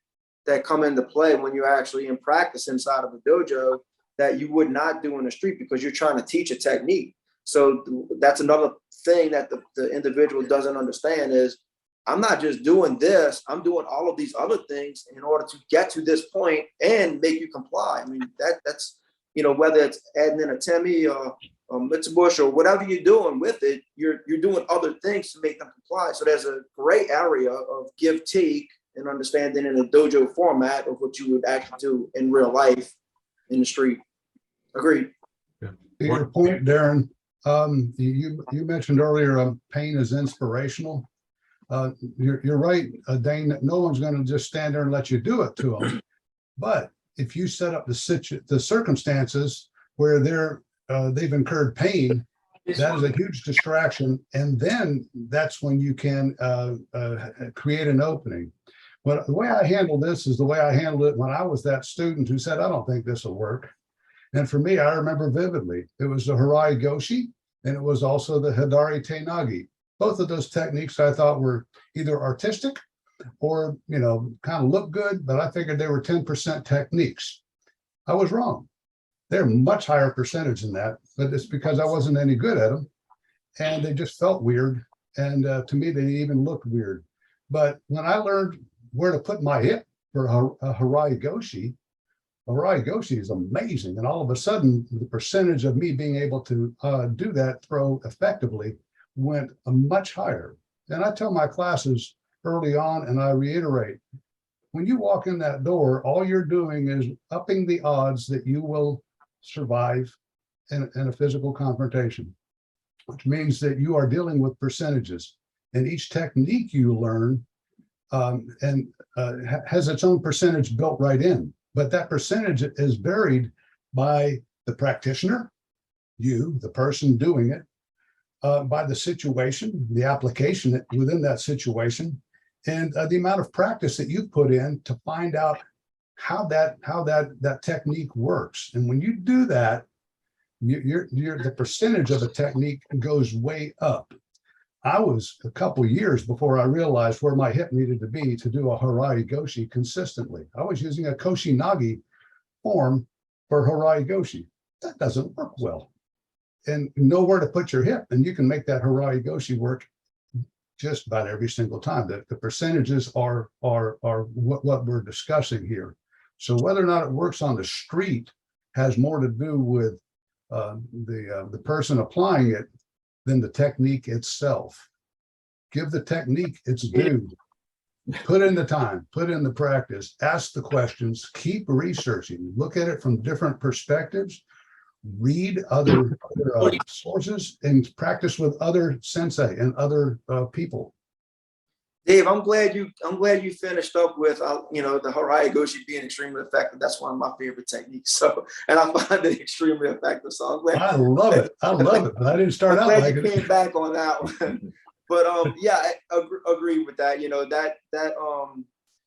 come into play when you're actually in practice inside of a dojo that you would not do in the street because you're trying to teach a technique. So that's another thing that the individual doesn't understand is I'm not just doing this, I'm doing all of these other things in order to get to this point and make you comply. I mean, that's, you know, whether it's adding in a temi or mitsubushi or whatever you're doing with it, you're doing other things to make them comply. So there's a gray area of give take and understanding in a dojo format of what you would actually do in real life in the street. Agreed. To your point, Darren, you mentioned earlier pain is inspirational. You're right, Dane, that no one's going to just stand there and let you do it to them. But if you set up the circumstances where they've incurred pain, that is a huge distraction, and then that's when you can create an opening. But the way I handle this is the way I handled it when I was that student who said, I don't think this will work. And for me, I remember vividly, it was the Harai Goshi, and it was also the Hidari Te Nagi. Both of those techniques I thought were either artistic or, kind of look good, but I figured they were 10% techniques. I was wrong. They're much higher percentage than that, but it's because I wasn't any good at them. And they just felt weird. And to me, they even looked weird. But when I learned where to put my hip for a Harai Goshi is amazing. And all of a sudden, the percentage of me being able to do that throw effectively went much higher. And I tell my classes early on, and I reiterate, when you walk in that door, all you're doing is upping the odds that you will survive in a physical confrontation, which means that you are dealing with percentages. And each technique you learn has its own percentage built right in. But that percentage is varied by the practitioner, you, the person doing it, by the situation, the application within that situation, and the amount of practice that you put in to find out how that technique works. And when you do that, the percentage of a technique goes way up. I was a couple years before I realized where my hip needed to be to do a Harai Goshi consistently. I was using a Koshi Nagi form for Harai Goshi. That doesn't work well. And know where to put your hip, and you can make that Harai Goshi work just about every single time. That the percentages are what we're discussing here. So whether or not it works on the street has more to do with the person applying it than the technique itself. Give the technique its due. Put in the time, put in the practice, ask the questions, keep researching, look at it from different perspectives, read other sources, and practice with other sensei and other people. Dave, I'm glad you finished up with the Harai Goshi being extremely effective. That's one of my favorite techniques. So, and I find it extremely effective. So I'm glad. I love it. But I didn't start out like you it. came back on that one. But yeah, I agree with that.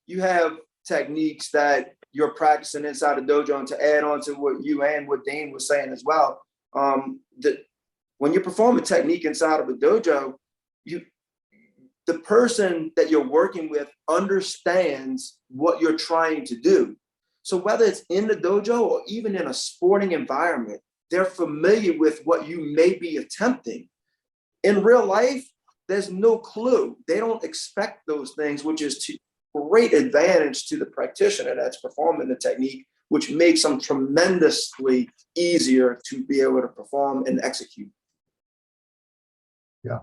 You have techniques that you're practicing inside the dojo, and to add on to what you and what Dane was saying as well, that when you perform a technique inside of a dojo, the person that you're working with understands what you're trying to do. So whether it's in the dojo or even in a sporting environment, they're familiar with what you may be attempting. In real life, there's no clue. They don't expect those things, which is to great advantage to the practitioner that's performing the technique, which makes them tremendously easier to be able to perform and execute. Yeah.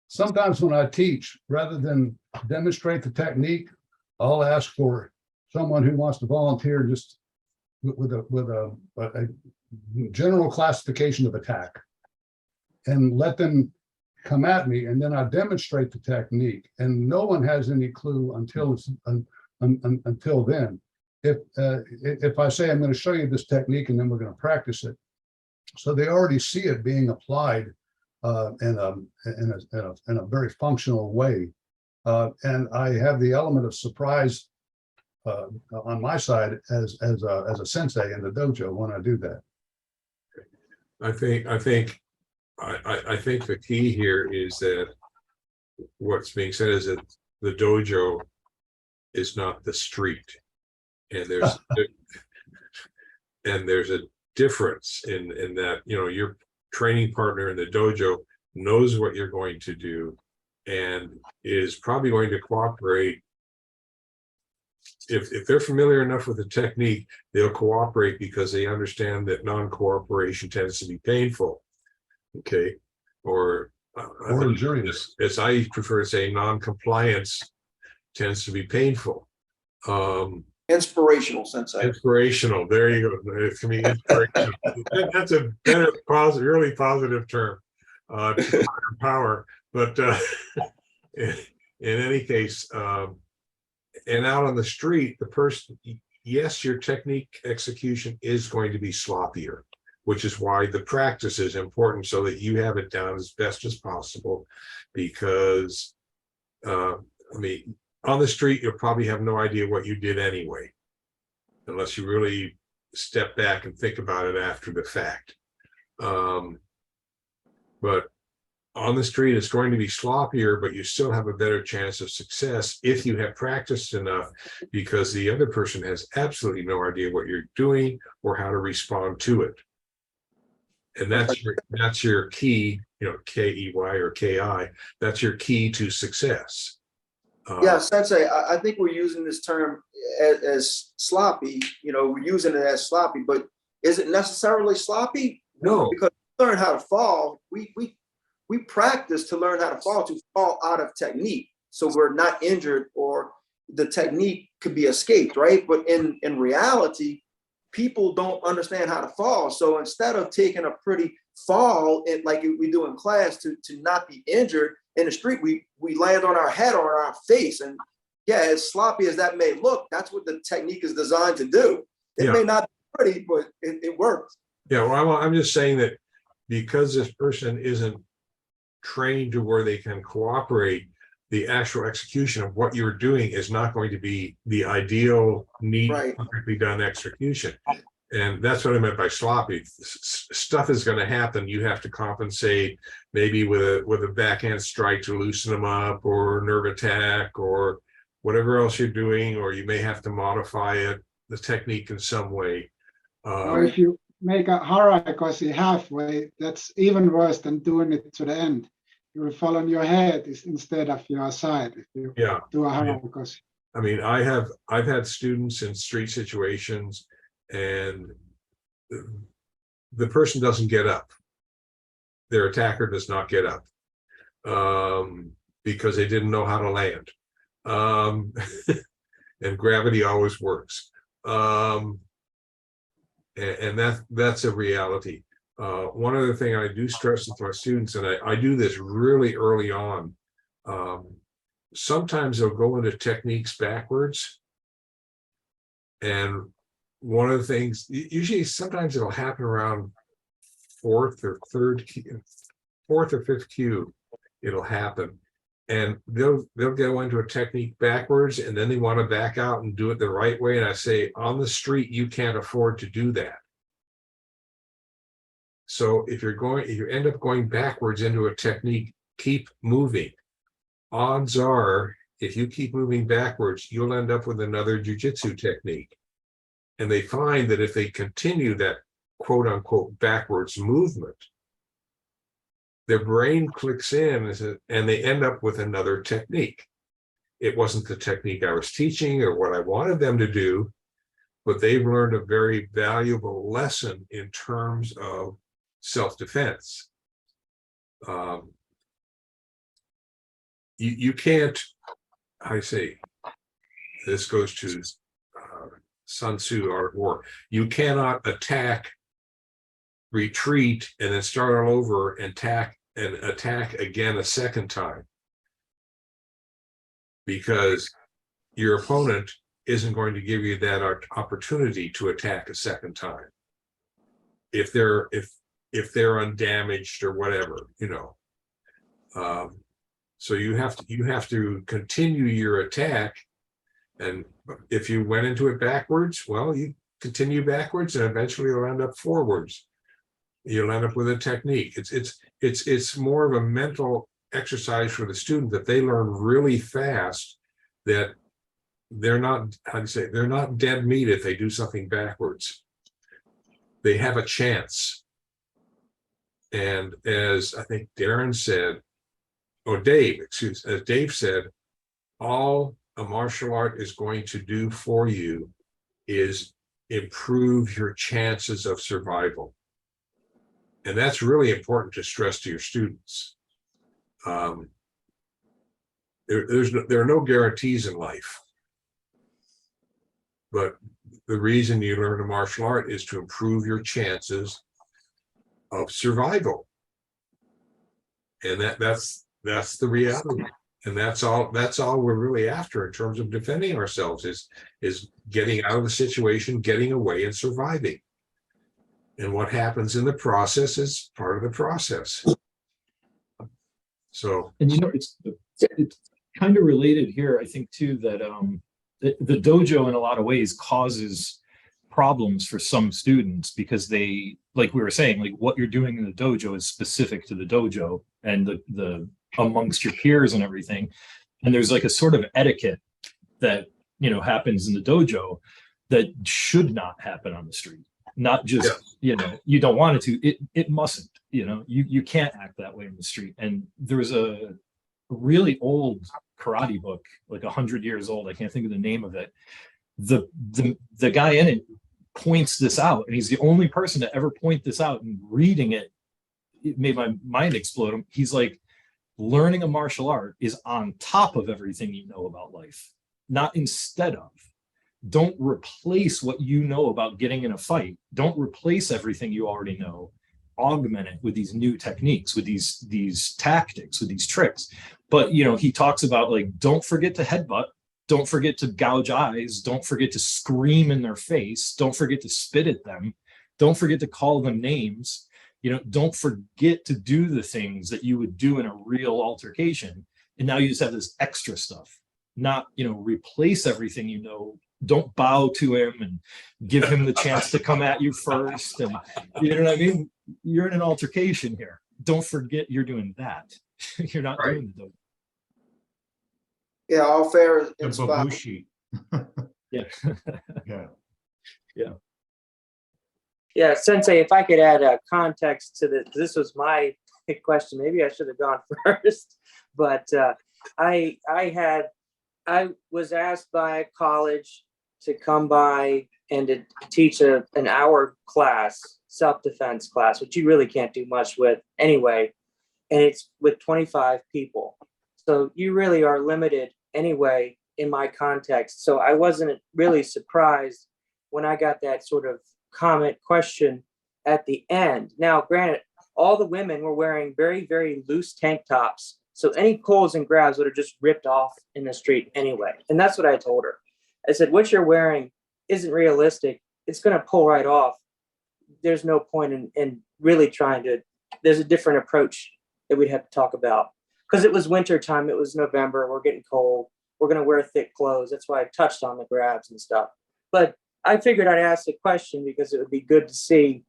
Sometimes when I teach, rather than demonstrate the technique, I'll ask for someone who wants to volunteer just with a general classification of attack, and let them come at me, and then I demonstrate the technique, and no one has any clue until then. If I say I'm going to show you this technique and then we're going to practice it, so they already see it being applied in a very functional way, and I have the element of surprise on my side as a sensei in the dojo when I do that. I think the key here is that what's being said is that the dojo is not the street, and there's a difference in that, your training partner in the dojo knows what you're going to do and is probably going to cooperate. If they're familiar enough with the technique, they'll cooperate because they understand that non-cooperation tends to be painful. Okay, or injurious, as I prefer to say, non-compliance tends to be painful. Inspirational, sensei. Inspirational. There you go. It can be inspirational. That's a better, really positive term. Power, but in any case, and out on the street, the person, yes, your technique execution is going to be sloppier, which is why the practice is important, so that you have it down as best as possible. Because, on the street, you'll probably have no idea what you did anyway, unless you really step back and think about it after the fact. But on the street, it's going to be sloppier, but you still have a better chance of success if you have practiced enough, because the other person has absolutely no idea what you're doing or how to respond to it. And that's your key, you know, KEY or KI, that's your key to success. Yeah, Sensei, I think we're using this term as sloppy, you know, we're using it as sloppy, but is it necessarily sloppy? No. Because we learn how to fall, we practice to learn how to fall out of technique. So we're not injured or the technique could be escaped, right? But in reality, people don't understand how to fall. So instead of taking a pretty fall, like we do in class to not be injured in the street, we land on our head or on our face. And yeah, as sloppy as that may look, that's what the technique is designed to do. It may not be pretty, but it works. Yeah, well, I'm just saying that because this person isn't trained to where they can cooperate, the actual execution of what you're doing is not going to be the ideal, neat, perfectly done execution. And that's what I meant by sloppy. Stuff is going to happen. You have to compensate maybe with a backhand strike to loosen them up, or nerve attack, or whatever else you're doing, or you may have to modify it, the technique in some way. Or if you make a harakiri halfway, that's even worse than doing it to the end. You will fall on your head instead of your side if you do a harakiri. I mean, I've had students in street situations, and the person doesn't get up. Their attacker does not get up because they didn't know how to land. And gravity always works. And that's a reality. One other thing I do stress with my students, and I do this really early on, sometimes they'll go into techniques backwards. And one of the things, usually sometimes it'll happen around fourth or fifth cue, it'll happen. And they'll go into a technique backwards, and then they want to back out and do it the right way. And I say, on the street, you can't afford to do that. So if you end up going backwards into a technique, keep moving. Odds are, if you keep moving backwards, you'll end up with another jujitsu technique. And they find that if they continue that quote unquote backwards movement, their brain clicks in and they end up with another technique. It wasn't the technique I was teaching or what I wanted them to do, but they've learned a very valuable lesson in terms of self-defense. You can't, I say, this goes to Sun Tzu, Art of War. You cannot attack, retreat, and then start all over and attack again a second time, because your opponent isn't going to give you that opportunity to attack a second time if they're undamaged or whatever, you know. So you have to continue your attack, and if you went into it backwards, well, you continue backwards, and eventually you'll end up forwards. You'll end up with a technique. It's more of a mental exercise for the student, that they learn really fast that they're not, how do you say, they're not dead meat if they do something backwards. They have a chance. And as I think Darren said, or Dave, as Dave said, all a martial art is going to do for you is improve your chances of survival. And that's really important to stress to your students. There are no guarantees in life, but the reason you learn a martial art is to improve your chances of survival. And that's the reality. And that's all we're really after in terms of defending ourselves, is getting out of the situation, getting away, and surviving. And what happens in the process is part of the process. So, and you know, it's kind of related here, I think, too, that the dojo in a lot of ways causes problems for some students because they, like we were saying, like what you're doing in the dojo is specific to the dojo and the amongst your peers and everything. And there's like a sort of etiquette that, you know, happens in the dojo that should not happen on the street. Not just, you know, you don't want it to, it mustn't, you know, you can't act that way in the street. And there was a really old karate book, like 100 years old. I can't think of the name of it. The guy in it points this out, and he's the only person to ever point this out, and reading it, it made my mind explode. He's like, learning a martial art is on top of everything you know about life, not instead of. Don't replace what you know about getting in a fight. Don't replace everything you already know. Augment it with these new techniques, with these tactics, with these tricks. But, you know, he talks about, like, don't forget to headbutt. Don't forget to gouge eyes. Don't forget to scream in their face. Don't forget to spit at them. Don't forget to call them names. You know, don't forget to do the things that you would do in a real altercation. And now you just have this extra stuff. Not, you know, replace everything you know. Don't bow to him and give him the chance to come at you first. And you know what I mean? You're in an altercation here. Don't forget you're doing that. You're not doing the dojo. Yeah, all fair The and spot. babushi. Yeah. Yeah. Yeah, Sensei, if I could add a context to this, this was my question. Maybe I should have gone first, but I was asked by a college to come by and to teach an hour class, self-defense class, which you really can't do much with anyway. And it's with 25 people. So you really are limited anyway in my context. So I wasn't really surprised when I got that sort of comment question at the end. Now, granted, all the women were wearing very, very loose tank tops. So any pulls and grabs would have just ripped off in the street anyway. And that's what I told her. I said, what you're wearing isn't realistic. It's going to pull right off. There's no point in really trying to, there's a different approach that we'd have to talk about. Because it was winter time, it was November, we're getting cold. We're going to wear thick clothes. That's why I touched on the grabs and stuff. But I figured I'd ask the question because it would be good to see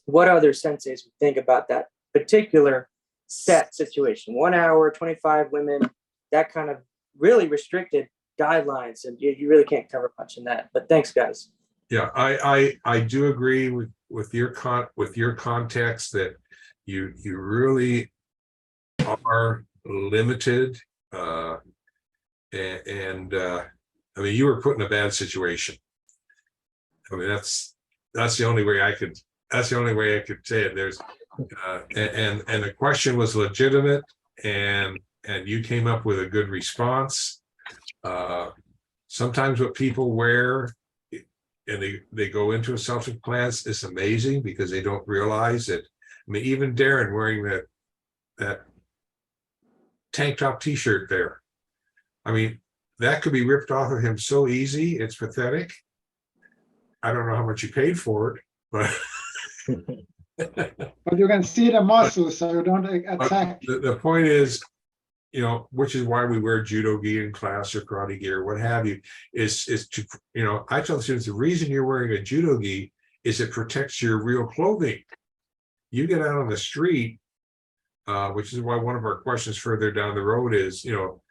what other senseis would think about that particular set situation. 1 hour, 25 women, that kind of really restricted guidelines, and you really can't cover much in that. But thanks, guys. Yeah, I do agree with your context that you really are limited, and I mean, you were put in a bad situation. I mean, that's the only way I could say it. There's and the question was legitimate, and you came up with a good response. Sometimes what people wear and they go into a self-defense class is amazing because they don't realize it. I mean, even Darren wearing that tank top t-shirt there. I mean, that could be ripped off of him so easy, it's pathetic. I don't know how much you paid for it, but But you can see the muscles, so you don't attack. the point is, you know, which is why we wear judo gi in class or karate gi or what have you, is to, you know, I tell the students the reason you're wearing a judo gi is it protects your real clothing. You get out on the street, which is why one of our questions further down the road is, you know,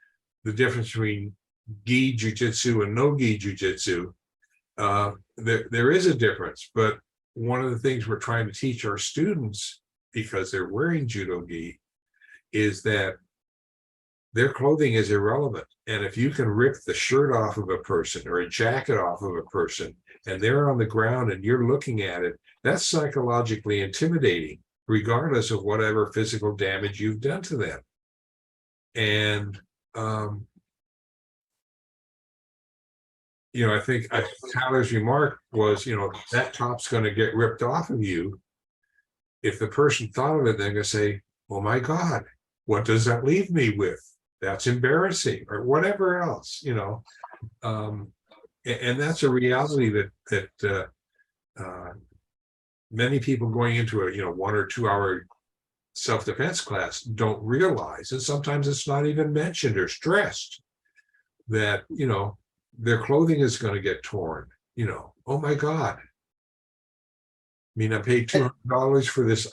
the difference between gi jujitsu and no gi jujitsu. There is a difference, but one of the things we're trying to teach our students, because they're wearing judo gi, is that their clothing is irrelevant. And if you can rip the shirt off of a person or a jacket off of a person, and they're on the ground and you're looking at it, that's psychologically intimidating, regardless of whatever physical damage you've done to them. And you know, I think Tyler's remark was, you know, that top's going to get ripped off of you. If the person thought of it, they're going to say, oh my God, what does that leave me with? That's embarrassing, or whatever else, you know. And that's a reality that many people going into a, you know, 1 or 2 hour self-defense class don't realize, and sometimes it's not even mentioned or stressed, that, you know, their clothing is going to get torn, you know, oh my God. I mean, I paid $200 for this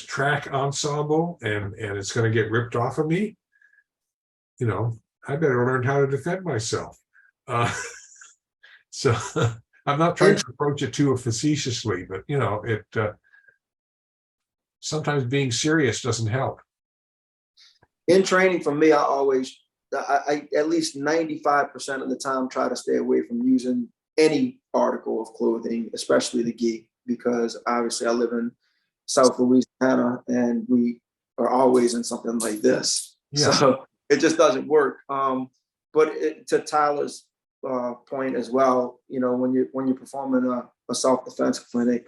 track ensemble, and it's going to get ripped off of me. You know, I better learn how to defend myself. So I'm not trying to approach it too facetiously, but you know, sometimes being serious doesn't help. In training, for me, I at least 95% of the time try to stay away from using any article of clothing, especially the Ghee, because obviously I live in South Louisiana and we are always in something like this. Yeah. So it just doesn't work. But to Tyler's point as well, you know, when you're performing a self-defense clinic,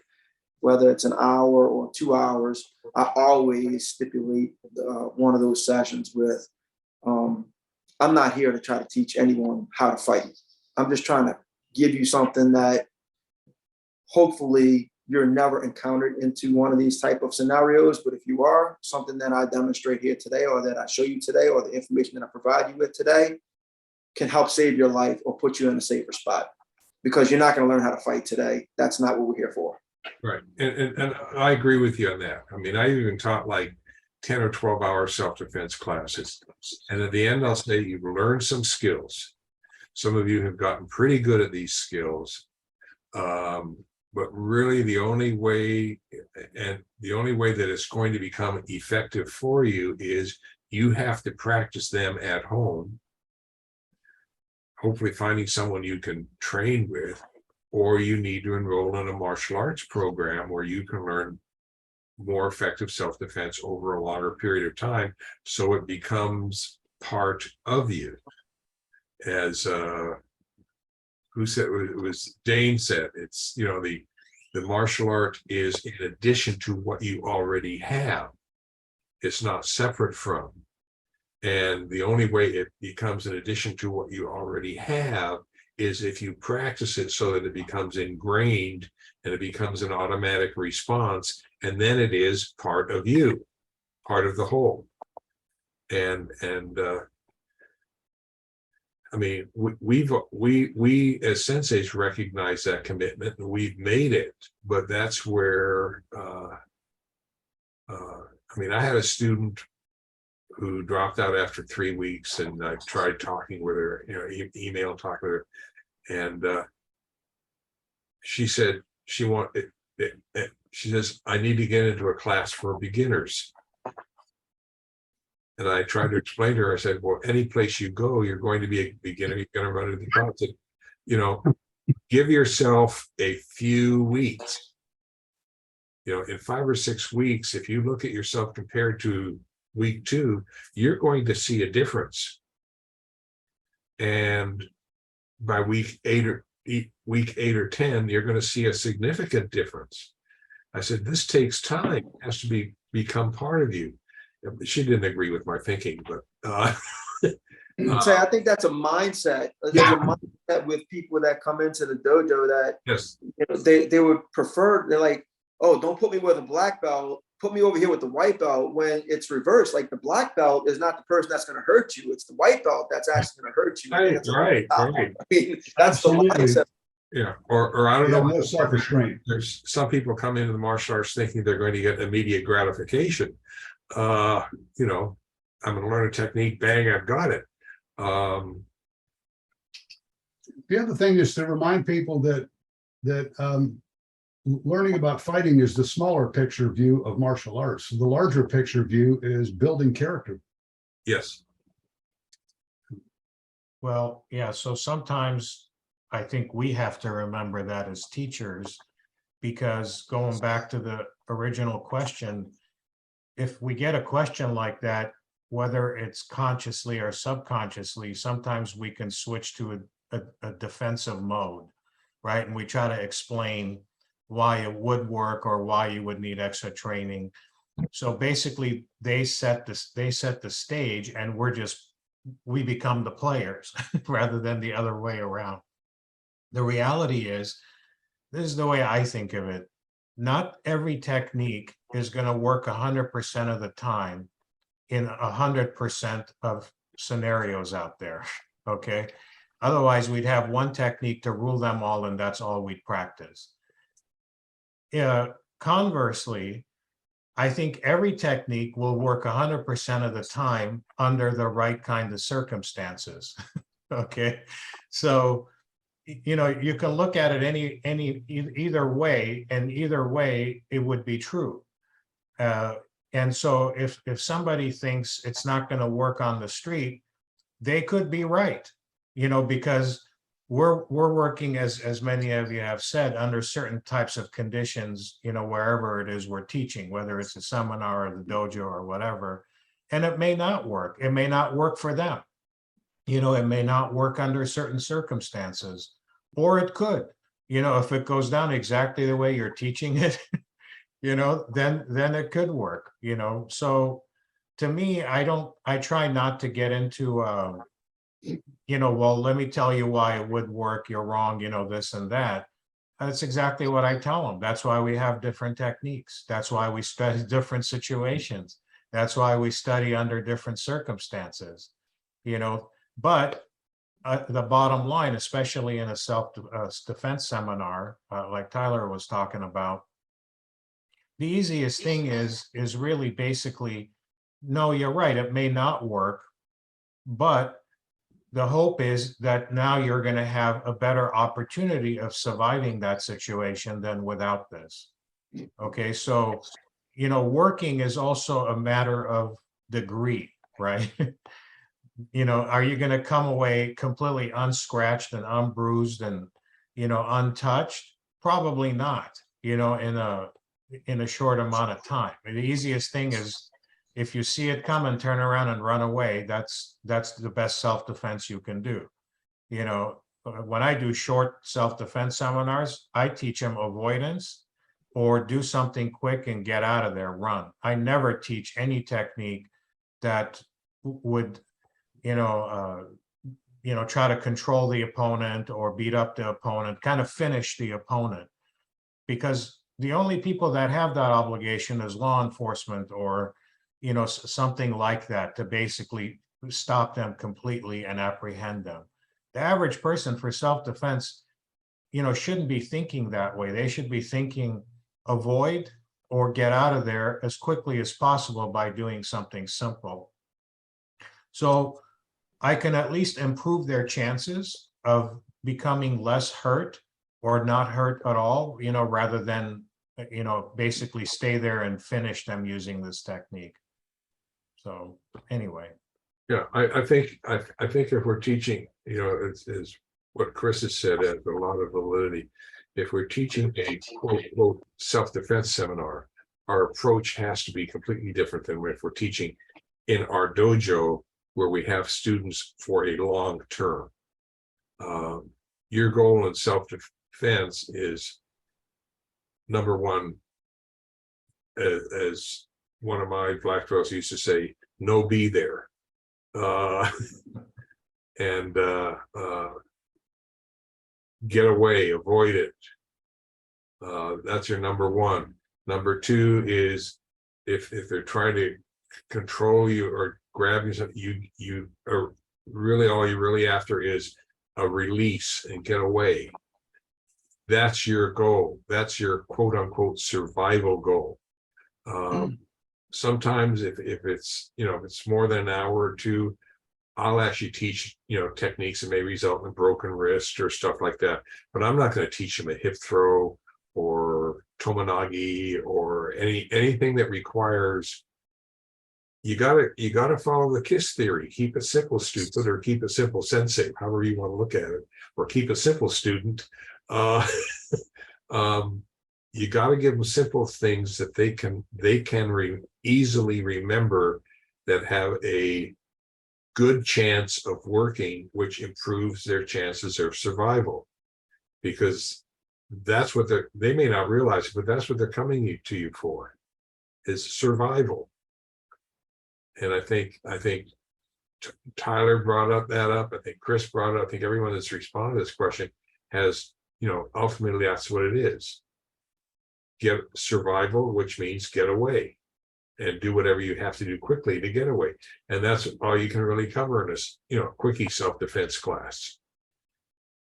whether it's an hour or 2 hours, I always stipulate one of those sessions with, I'm not here to try to teach anyone how to fight. I'm just trying to give you something that hopefully you're never encountered into one of these type of scenarios. But if you are, something that I demonstrate here today, or that I show you today, or the information that I provide you with today can help save your life or put you in a safer spot, because you're not going to learn how to fight today. That's not what we're here for. Right. And I agree with you on that. I mean, I even taught like 10 or 12 hour self-defense classes. And at the end, I'll say you've learned some skills. Some of you have gotten pretty good at these skills. But really the only way that it's going to become effective for you is you have to practice them at home. Hopefully finding someone you can train with, or you need to enroll in a martial arts program where you can learn more effective self-defense over a longer period of time, so it becomes part of you. As who said it was Dane said, it's, you know, the martial art is in addition to what you already have. It's not separate from. And the only way it becomes an addition to what you already have is if you practice it so that it becomes ingrained and it becomes an automatic response, and then it is part of you, part of the whole. And I mean, we as senseis recognize that commitment, and we've made it. But that's where I mean, I had a student who dropped out after 3 weeks, and I tried talking with her, you know, email talking with her, and she said she says, I need to get into a class for beginners. And I tried to explain to her, I said, well, any place you go, you're going to be a beginner, you're going to run into the problems. You know, give yourself a few weeks. You know, in 5 or 6 weeks, if you look at yourself compared to week 2, you're going to see a difference. And by week 8 or 10, you're going to see a significant difference. I said, this takes time. It has to become part of you. She didn't agree with my thinking, but I think that's a mindset. There's a mindset with people that come into the dojo that, yes, you know, they would prefer. They're like, oh, don't put me with a black belt. Put me over here with the white belt. When it's reversed, like the black belt is not the person that's going to hurt you. It's the white belt that's actually going to hurt you. Right. I mean, that's Absolutely. the mindset. Yeah, or I don't You know. have no self-restraint. There's some people come into the martial arts thinking they're going to get immediate gratification. You know, I'm going to learn a technique, bang, I've got it. The other thing is to remind people that learning about fighting is the smaller picture view of martial arts. The larger picture view is building character. Yes. Well, yeah, so sometimes I think we have to remember that as teachers, because going back to the original question, if we get a question like that, whether it's consciously or subconsciously, sometimes we can switch to a defensive mode, right? And we try to explain why it would work or why you would need extra training. So basically, they set the stage, and we become the players rather than the other way around. The reality is, this is the way I think of it. Not every technique is going to work 100% of the time in 100% of scenarios out there. Okay. Otherwise, we'd have one technique to rule them all, and that's all we'd practice. Conversely, I think every technique will work 100% of the time under the right kind of circumstances. Okay, so you can look at it either way, and either way it would be true. And so if somebody thinks it's not going to work on the street, they could be right, because we're working, as many of you have said, under certain types of conditions, wherever it is we're teaching, whether it's a seminar or the dojo or whatever, and it may not work. It may not work for them. It may not work under certain circumstances, or it could, if it goes down exactly the way you're teaching it, then it could work, So to me, I try not to get into, well, let me tell you why it would work. You're wrong, this and that. That's exactly what I tell them. That's why we have different techniques. That's why we study different situations. That's why we study under different circumstances, But the bottom line, especially in a self-defense seminar, like Tyler was talking about, the easiest thing is really basically, no, you're right, it may not work, but the hope is that now you're going to have a better opportunity of surviving that situation than without this. Okay, so, working is also a matter of degree, right? Are you going to come away completely unscratched and unbruised and, untouched? Probably not, in a short amount of time. The easiest thing is, if you see it coming, turn around and run away. That's the best self-defense you can do. When I do short self-defense seminars, I teach them avoidance or do something quick and get out of there, run. I never teach any technique that would, try to control the opponent or beat up the opponent, kind of finish the opponent. Because the only people that have that obligation is law enforcement or something like that, to basically stop them completely and apprehend them. The average person for self-defense, shouldn't be thinking that way. They should be thinking avoid or get out of there as quickly as possible by doing something simple. So I can at least improve their chances of becoming less hurt or not hurt at all, rather than, basically stay there and finish them using this technique. So anyway. Yeah, I think if we're teaching, is what Chris has said has a lot of validity. If we're teaching a quote self-defense seminar, our approach has to be completely different than if we're teaching in our dojo, where we have students for a long term. Your goal in self-defense is, number one, as one of my black belts used to say, no be there. And get away, avoid it. That's your number one. Number two is if they're trying to control you or grab you, you are really, all you're really after is a release and get away. That's your goal. That's your quote unquote survival goal. Sometimes if it's, if it's more than an hour or two, I'll actually teach, techniques that may result in a broken wrist or stuff like that. But I'm not going to teach them a hip throw or tomonagi or anything that requires. You gotta follow the KISS theory. Keep it simple, stupid, or keep it simple, sensei, however you want to look at it, or keep it simple, student. You got to give them simple things that they can easily remember, that have a good chance of working, which improves their chances of survival. Because that's what they may not realize, but that's what they're coming to you for, is survival. And I think Tyler brought that up. I think Chris brought it up. I think everyone that's responded to this question has, ultimately that's what it is. Get survival, which means get away and do whatever you have to do quickly to get away. And that's all you can really cover in this, quickie self-defense class.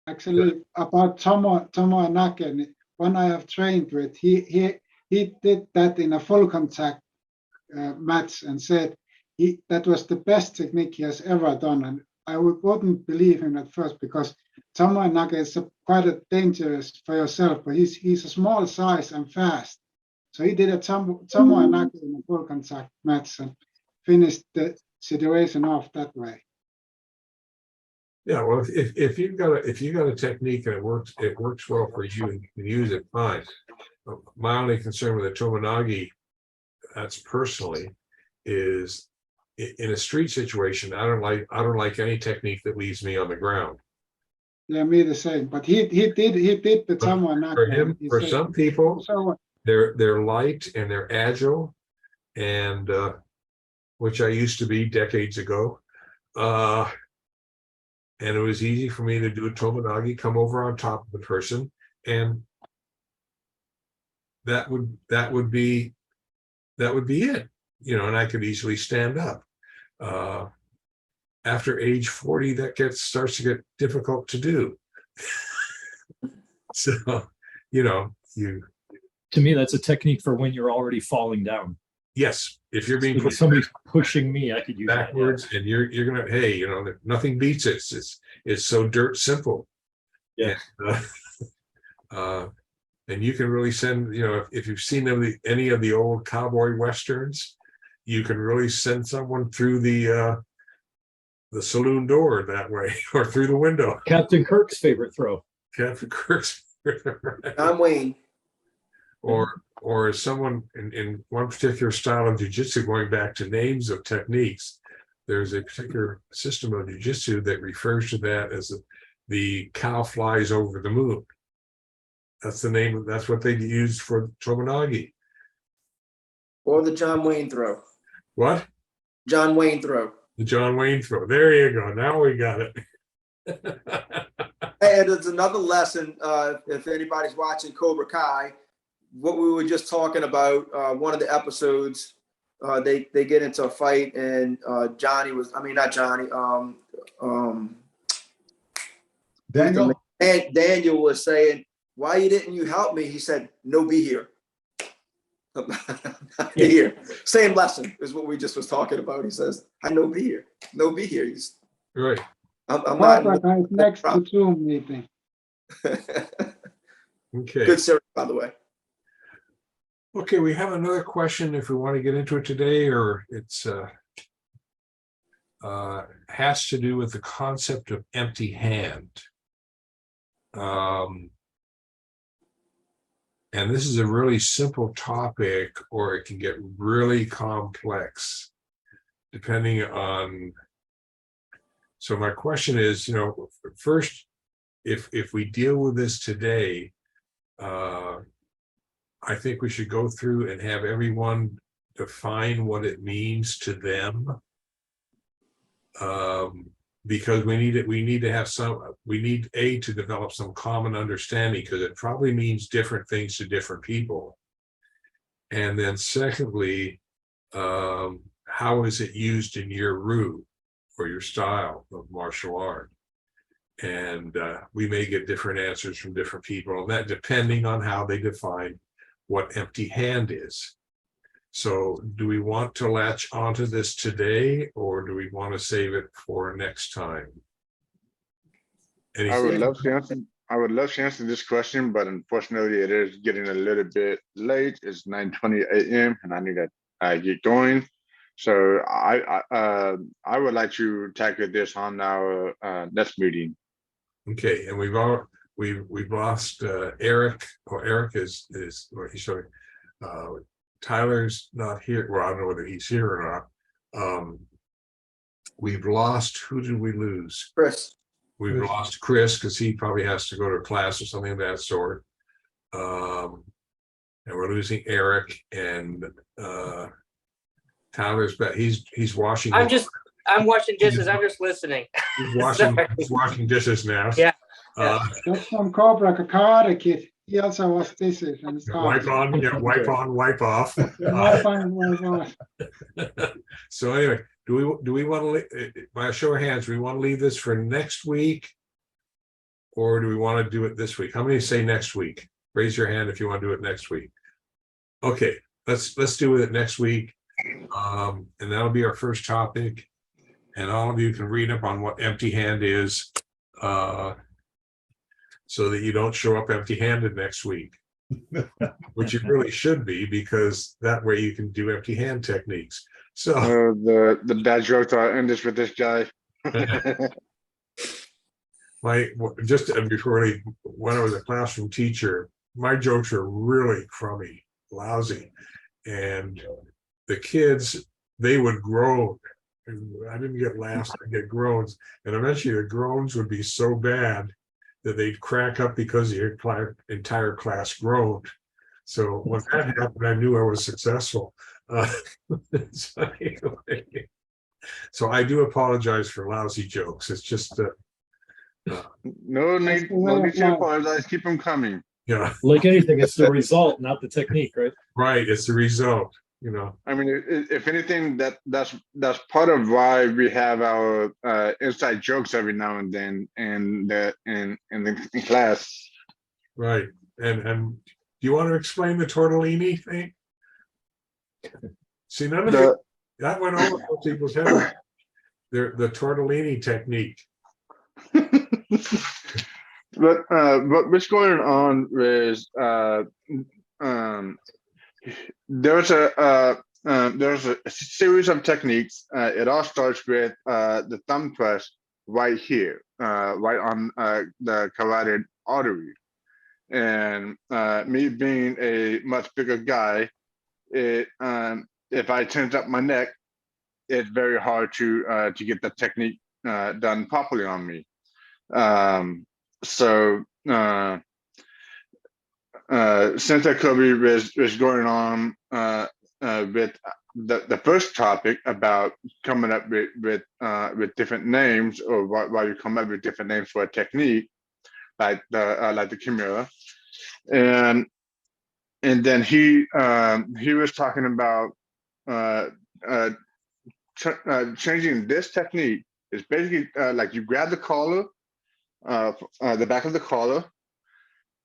Actually, about Tomo Nake, one I have trained with, he did that in a full contact match and said that was the best technique he has ever done. And I wouldn't believe him at first because Tomo Nake is quite a dangerous for yourself, but he's a small size and fast. So he did a Tomo Nake in a full contact match and finished the situation off that way. Yeah, well, if you've got a technique and it works well for you and you can use it, fine. My only concern with the Tomonagi, that's personally, is in a street situation, I don't like any technique that leaves me on the ground. Yeah, me the same. But he did the Tomo Nake. For him, He for said, some people, so they're light and they're agile, and which I used to be decades ago. And it was easy for me to do a Tomonagi, come over on top of the person, and that would be it, you know, and I could easily stand up. After age 40, that starts to get difficult to do. So, you know, To me, that's a technique for when you're already falling down. yes, if you're being If pushed somebody's pushing me, I could use that, yeah. backwards, and you're gonna, hey, you know, nothing beats it. It's so dirt simple. Yeah. And you can really send, you know, if you've seen any of the old cowboy westerns, you can really send someone through the saloon door that way, or through the window. Captain Kirk's favorite throw. Captain Kirk's, I'm Wayne. or as someone in one particular style of jujitsu, going back to names of techniques, there's a particular system of jujitsu that refers to that as the cow flies over the moon. That's the name. That's what they used for Tomonagi. Or the John Wayne throw. What? John Wayne throw. The John Wayne throw. There you go. Now we got it. And it's another lesson. If anybody's watching Cobra Kai, what we were just talking about, one of the episodes, they get into a fight, and Daniel, and Daniel was saying, "Why didn't you help me?" He said, "No, be here." Be here. Same lesson is what we just was talking about. He says, "I know be here. No, be here." He's Right. I'm not. Cobra Kai is next to Zoom meeting. Okay. Good series, by the way. Okay, we have another question if we want to get into it today, or it's has to do with the concept of empty hand. And this is a really simple topic, or it can get really complex depending on. So my question is, you know, first, if we deal with this today, I think we should go through and have everyone define what it means to them. Because we need to develop some common understanding, because it probably means different things to different people. And then secondly, how is it used in your route or your style of martial art? And we may get different answers from different people, and that depending on how they define what empty hand is. So do we want to latch onto this today, or do we want to save it for next time? I would love to answer this question, but unfortunately it is getting a little bit late. It's 9:20 a.m. and I need to get going. So I would like to tackle this on our next meeting. Okay, and we've lost Eric. Or Eric is sorry. Tyler's not here. Well, I don't know whether he's here or not. We've lost. Who did we lose? Chris. We've lost Chris, because he probably has to go to class or something of that sort. And we're losing Eric, and Tyler's back. He's washing. I'm washing dishes. I'm just listening. He's washing dishes now. Yeah. That's from Cobra Kai kid. He also was dishes and stuff. Wipe on, wipe on, wipe off. Wipe on. So anyway, do we want to, by a show of hands, we want to leave this for next week? Or do we want to do it this week? How many say next week? Raise your hand if you want to do it next week. Okay, let's do it next week. And that'll be our first topic. And all of you can read up on what empty hand is, so that you don't show up empty-handed next week. Which you really should be, because that way you can do empty hand techniques. So the dad jokes are end this with this guy. just before when I was a classroom teacher, my jokes were really crummy, lousy, and the kids, they would groan. I didn't get laughs, I get groans, and eventually the groans would be so bad that they'd crack up because the entire class groaned. So when that happened, I knew I was successful. So, anyway, so I do apologize for lousy jokes. It's just No need to apologize. Keep them coming. yeah, Like anything, it's the result, not the technique, right? right. It's the result, you know. I mean, if anything, that's part of why we have our inside jokes every now and then in class. Right. And do you want to explain the tortellini thing? See, none of it, that went over most people's heads. The tortellini technique. But what's going on is there's a series of techniques. It all starts with the thumb press right here, right on the carotid artery. And me being a much bigger guy, if I tense up my neck, it's very hard to get the technique done properly on me. So Sensei Kirby is going on with the first topic about coming up with different names, or why you come up with different names for a technique, like the Kimura, and then he was talking about changing this technique. Is basically like you grab the collar, the back of the collar,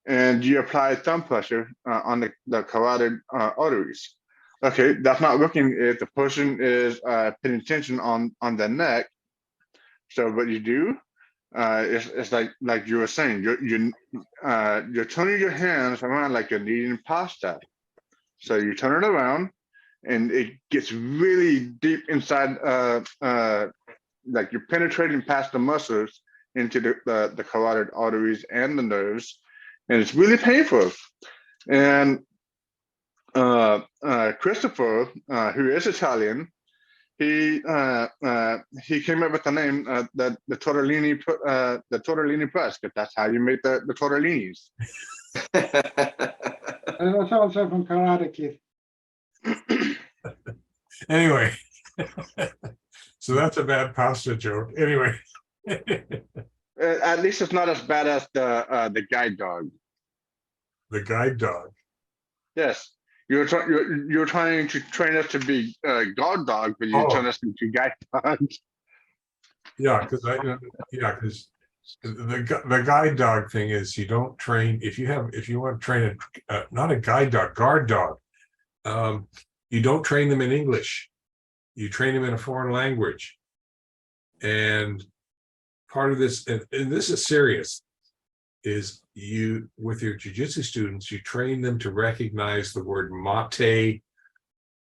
and you apply thumb pressure on the carotid arteries. Okay, that's not working if the person is paying attention on the neck. So what you do, it's like you were saying, you're turning your hands around like you're kneading pasta. So you turn it around, and it gets really deep inside, like you're penetrating past the muscles into the carotid arteries and the nerves, and it's really painful. And Christopher, who is Italian, he came up with the name the tortellini press, because that's how you make the tortellinis. And that's also from Karate Kid. Anyway, so that's a bad pasta joke. Anyway. At least it's not as bad as the guide dog. The guide dog. Yes, you're trying to train us to be guard dog, but you turn us into guide dogs. Yeah, because the guide dog thing is, you don't train if you want to train not a guide dog, guard dog. You don't train them in English. You train them in a foreign language. And part of this, and this is serious, is you, with your jiu-jitsu students, you train them to recognize the word mate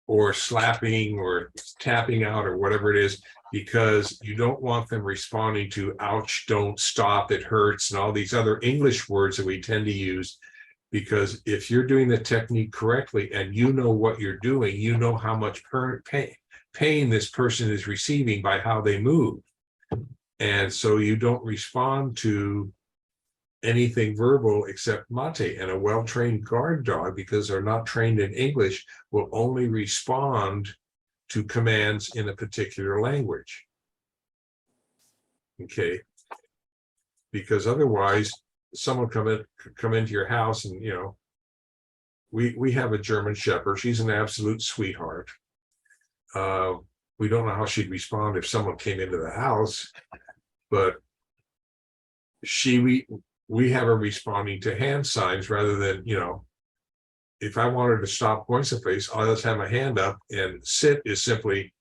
or slapping or tapping out or whatever it is, because you don't want them responding to ouch, don't, stop, it hurts, and all these other English words that we tend to use. Because if you're doing the technique correctly and you know what you're doing, you know how much pain this person is receiving by how they move. And so you don't respond to anything verbal except mate. And a well-trained guard dog, because they're not trained in English, will only respond to commands in a particular language. Okay. Because otherwise, someone come into your house, and we have a German Shepherd. She's an absolute sweetheart. We don't know how she'd respond if someone came into the house, but we have her responding to hand signs rather than, if I wanted to stop point someplace, I'll just have my hand up, and sit is simply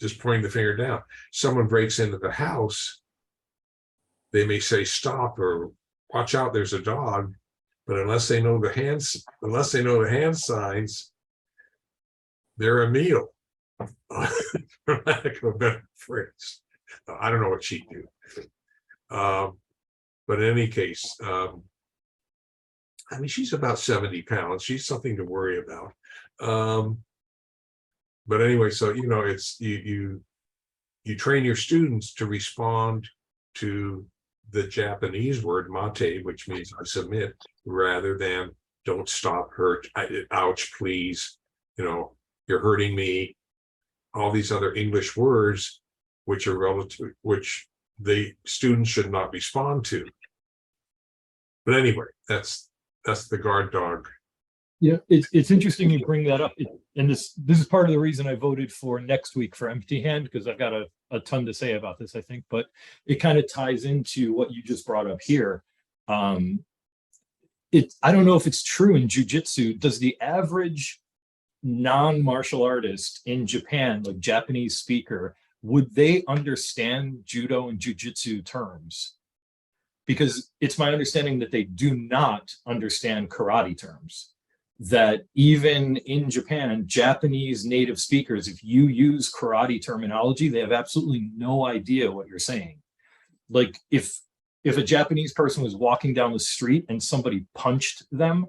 just pointing the finger down. Someone breaks into the house, they may say stop or watch out, there's a dog, but unless they know the hand signs, they're a meal. For lack of a better phrase. I don't know what she'd do. But in any case, I mean, she's about 70 pounds. She's something to worry about. But anyway, so, it's you train your students to respond to the Japanese word mate, which means I submit, rather than don't stop, hurt, ouch, please, you're hurting me. All these other English words, which are relative, which the students should not respond to. But anyway, that's the guard dog. Yeah, it's interesting you bring that up, and this is part of the reason I voted for next week for Empty Hand, because I've got a ton to say about this, I think, but it kind of ties into what you just brought up here. I don't know if it's true in jujitsu. Does the average non-martial artist in Japan, like Japanese speaker, would they understand judo and jujitsu terms? Because it's my understanding that they do not understand karate terms. That even in Japan, Japanese native speakers, if you use karate terminology, they have absolutely no idea what you're saying. Like if a Japanese person was walking down the street and somebody punched them,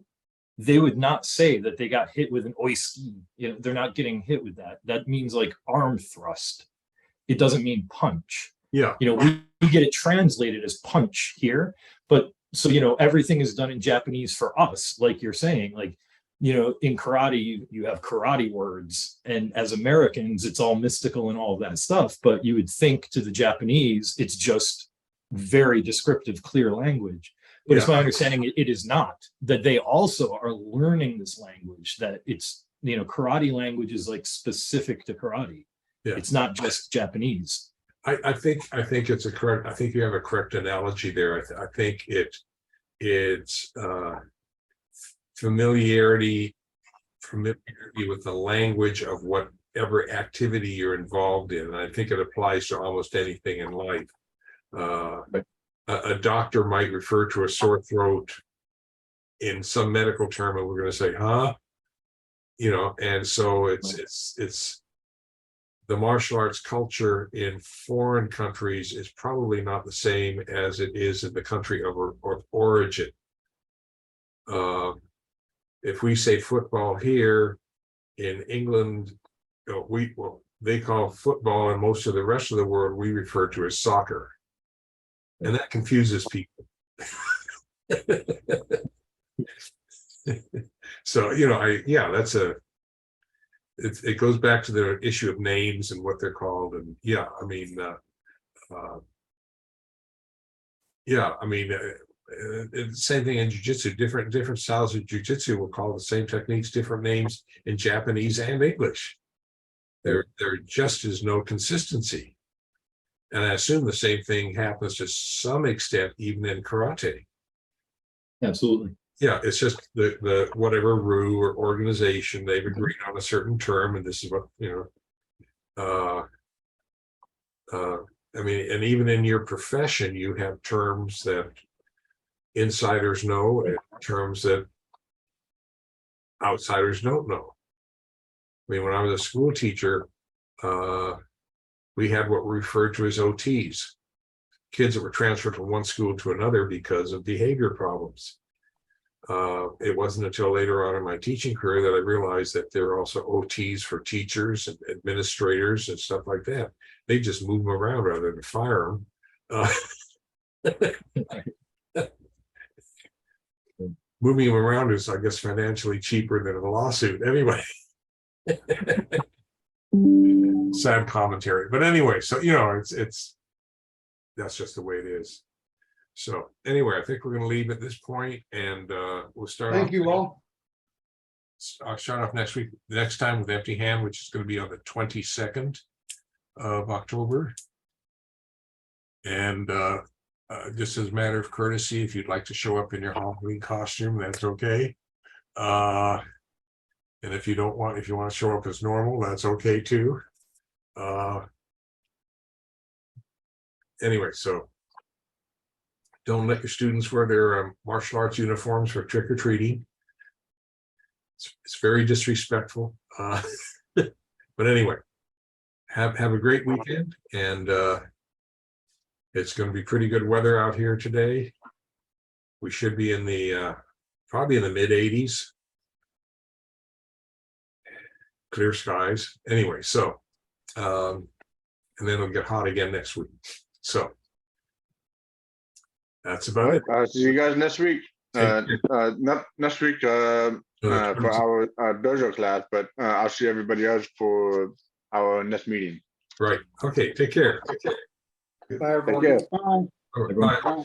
they would not say that they got hit with an oiski. They're not getting hit with that. That means like arm thrust. It doesn't mean punch. Yeah. We get it translated as punch here, but so, everything is done in Japanese for us, like you're saying, like, in karate, you have karate words, and as Americans, it's all mystical and all of that stuff. But you would think to the Japanese, it's just very descriptive, clear language. But it's my understanding it is not, that they also are learning this language, that it's, karate language is like specific to karate. Yeah. It's not just Japanese. I think it's a correct, I think you have a correct analogy there. I think it's familiarity with the language of whatever activity you're involved in. And I think it applies to almost anything in life. A doctor might refer to a sore throat in some medical term, and we're going to say, huh? And so it's the martial arts culture in foreign countries is probably not the same as it is in the country of origin. If we say football here in England, they call football, and most of the rest of the world we refer to as soccer. And that confuses people. So, it goes back to the issue of names and what they're called. And same thing in jiu-jitsu. Different styles of jiu-jitsu will call the same techniques different names in Japanese and English. There just is no consistency. And I assume the same thing happens to some extent even in karate. Absolutely. Yeah, it's just the whatever rule or organization, they've agreed on a certain term, and this is what, and even in your profession, you have terms that insiders know and terms that outsiders don't know. I mean, when I was a school teacher, we had what we referred to as OTs, kids that were transferred from one school to another because of behavior problems. It wasn't until later on in my teaching career that I realized that there are also OTs for teachers and administrators and stuff like that. They just move them around rather than fire them. Moving them around is, I guess, financially cheaper than a lawsuit. Anyway. Sad commentary. But anyway, so, it's that's just the way it is. So anyway, I think we're going to leave at this point, and we'll start. Thank you all. I'll start off next week, next time with Empty Hand, which is going to be on the 22nd of October. And just as a matter of courtesy, if you'd like to show up in your Halloween costume, that's okay. And if you don't want, if you want to show up as normal, that's okay too. Anyway, so don't let your students wear their martial arts uniforms for trick or treating. It's very disrespectful. But anyway, have a great weekend, and it's going to be pretty good weather out here today. We should be in the probably in the mid 80s. Clear skies. Anyway, so and then it'll get hot again next week. So that's about it. See you guys next week. Not next week for our dojo class, but I'll see everybody else for our next meeting. Right. Okay. Take care. Bye, everybody. care. Bye. All right, bye. Bye.